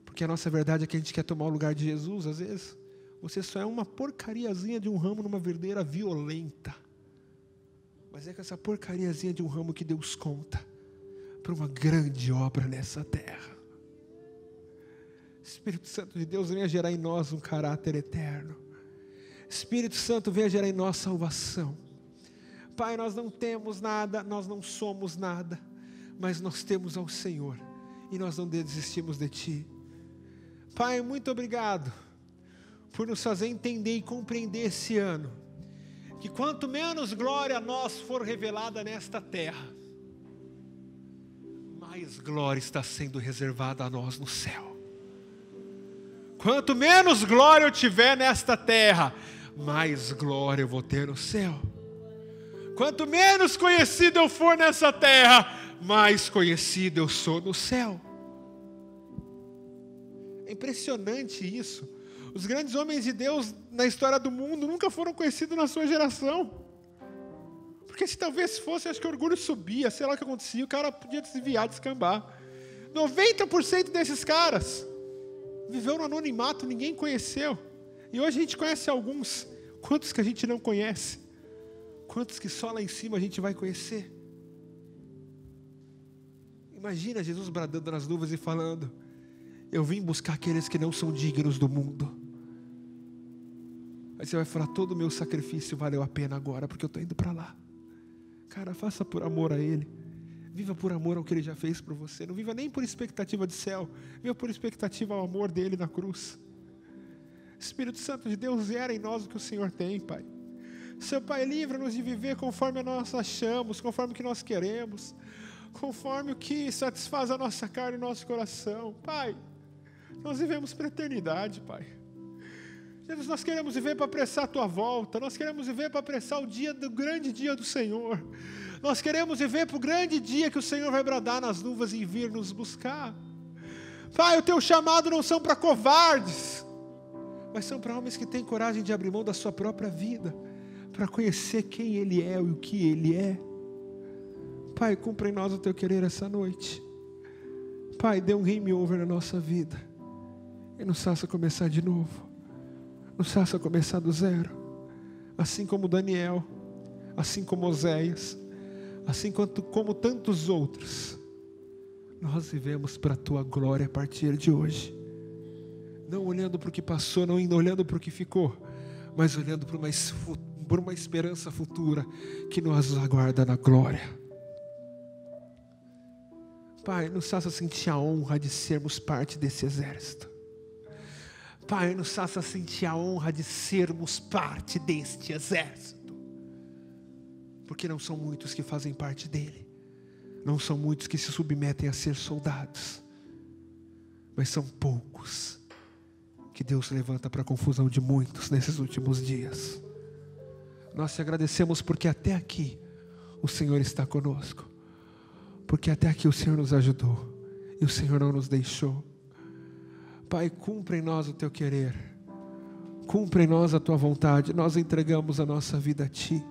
Porque a nossa verdade é que a gente quer tomar o lugar de Jesus, às vezes. Você só é uma porcariazinha de um ramo numa videira violenta. Mas é com essa porcariazinha de um ramo que Deus conta para uma grande obra nessa terra. Espírito Santo de Deus, venha gerar em nós um caráter eterno. Espírito Santo, venha gerar em nós salvação. Pai, nós não temos nada, nós não somos nada, mas nós temos ao Senhor e nós não desistimos de Ti. Pai, muito obrigado por nos fazer entender e compreender esse ano, que quanto menos glória a nós for revelada nesta terra, mais glória está sendo reservada a nós no céu. Quanto menos glória eu tiver nesta terra, mais glória eu vou ter no céu. Quanto menos conhecido eu for nessa terra, mais conhecido eu sou no céu. É impressionante isso. Os grandes homens de Deus na história do mundo nunca foram conhecidos na sua geração. Porque se talvez fosse, acho que o orgulho subia, sei lá o que acontecia, o cara podia desviar, descambar. 90% desses caras viveu no anonimato, ninguém conheceu. E hoje a gente conhece alguns. Quantos que a gente não conhece? Quantos que só lá em cima a gente vai conhecer? Imagina Jesus bradando nas nuvens e falando: eu vim buscar aqueles que não são dignos do mundo. Aí você vai falar: todo o meu sacrifício valeu a pena agora, porque eu estou indo para lá. Cara, faça por amor a Ele. Viva por amor ao que Ele já fez por você. Não viva nem por expectativa de céu. Viva por expectativa ao amor dEle na cruz. Espírito Santo de Deus, gera em nós o que o Senhor tem, Pai. Seu Pai, livra-nos de viver conforme nós achamos, conforme o que nós queremos, conforme o que satisfaz a nossa carne e o nosso coração. Pai, nós vivemos para a eternidade, Pai. Jesus, nós queremos viver para apressar a Tua volta, nós queremos viver para apressar o dia do grande dia do Senhor. Nós queremos viver para o grande dia que o Senhor vai bradar nas nuvens e vir nos buscar. Pai, o Teu chamado não são para covardes, mas são para homens que têm coragem de abrir mão da sua própria vida, para conhecer quem Ele é e o que Ele é. Pai, cumpra em nós o Teu querer essa noite. Pai, dê um game over na nossa vida e nos faça começar de novo. Nos faça começar do zero, assim como Daniel, assim como Oséias, assim como tantos outros. Nós vivemos para a Tua glória a partir de hoje, não olhando para o que passou, não olhando para o que ficou, mas olhando para uma esperança futura que nos aguarda na glória. Pai, nos faça sentir a honra de sermos parte desse exército. Pai, nos faça sentir a honra de sermos parte deste exército. Porque não são muitos que fazem parte dele. Não são muitos que se submetem a ser soldados. Mas são poucos que Deus levanta para a confusão de muitos nesses últimos dias. Nós te agradecemos porque até aqui o Senhor está conosco. Porque até aqui o Senhor nos ajudou e o Senhor não nos deixou. Pai, cumpra em nós o Teu querer, cumpra em nós a Tua vontade. Nós entregamos a nossa vida a Ti.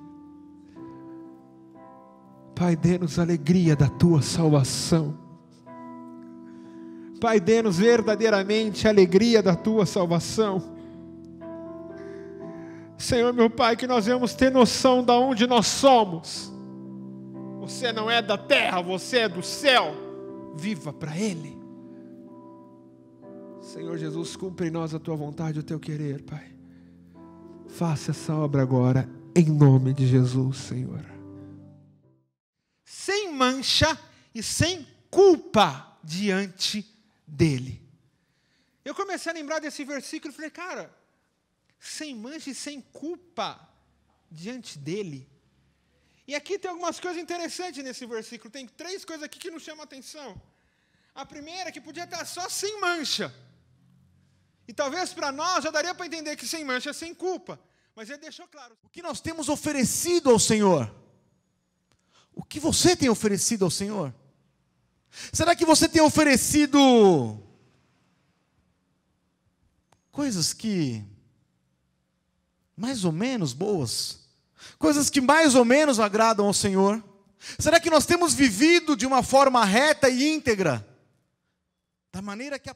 Pai, dê-nos alegria da Tua salvação. Pai, dê-nos verdadeiramente a alegria da Tua salvação. Senhor, meu Pai, que nós venhamos ter noção de onde nós somos. Você não é da terra, você é do céu. viva para Ele. Senhor Jesus, cumpre em nós a Tua vontade e o Teu querer, Pai. Faça essa obra agora, em nome de Jesus, Senhor. Sem mancha e sem culpa diante dEle. Eu comecei a lembrar desse versículo e falei, cara, sem mancha e sem culpa diante dEle. E aqui tem algumas coisas interessantes nesse versículo. Tem 3 coisas aqui que nos chamam a atenção. A primeira é que podia estar só sem mancha. E talvez para nós já daria para entender que sem mancha é sem culpa. Mas ele deixou claro. O que nós temos oferecido ao Senhor? O que você tem oferecido ao Senhor? Será que você tem oferecido coisas que mais ou menos boas? Coisas que mais ou menos agradam ao Senhor? Será que nós temos vivido de uma forma reta e íntegra? Da maneira que a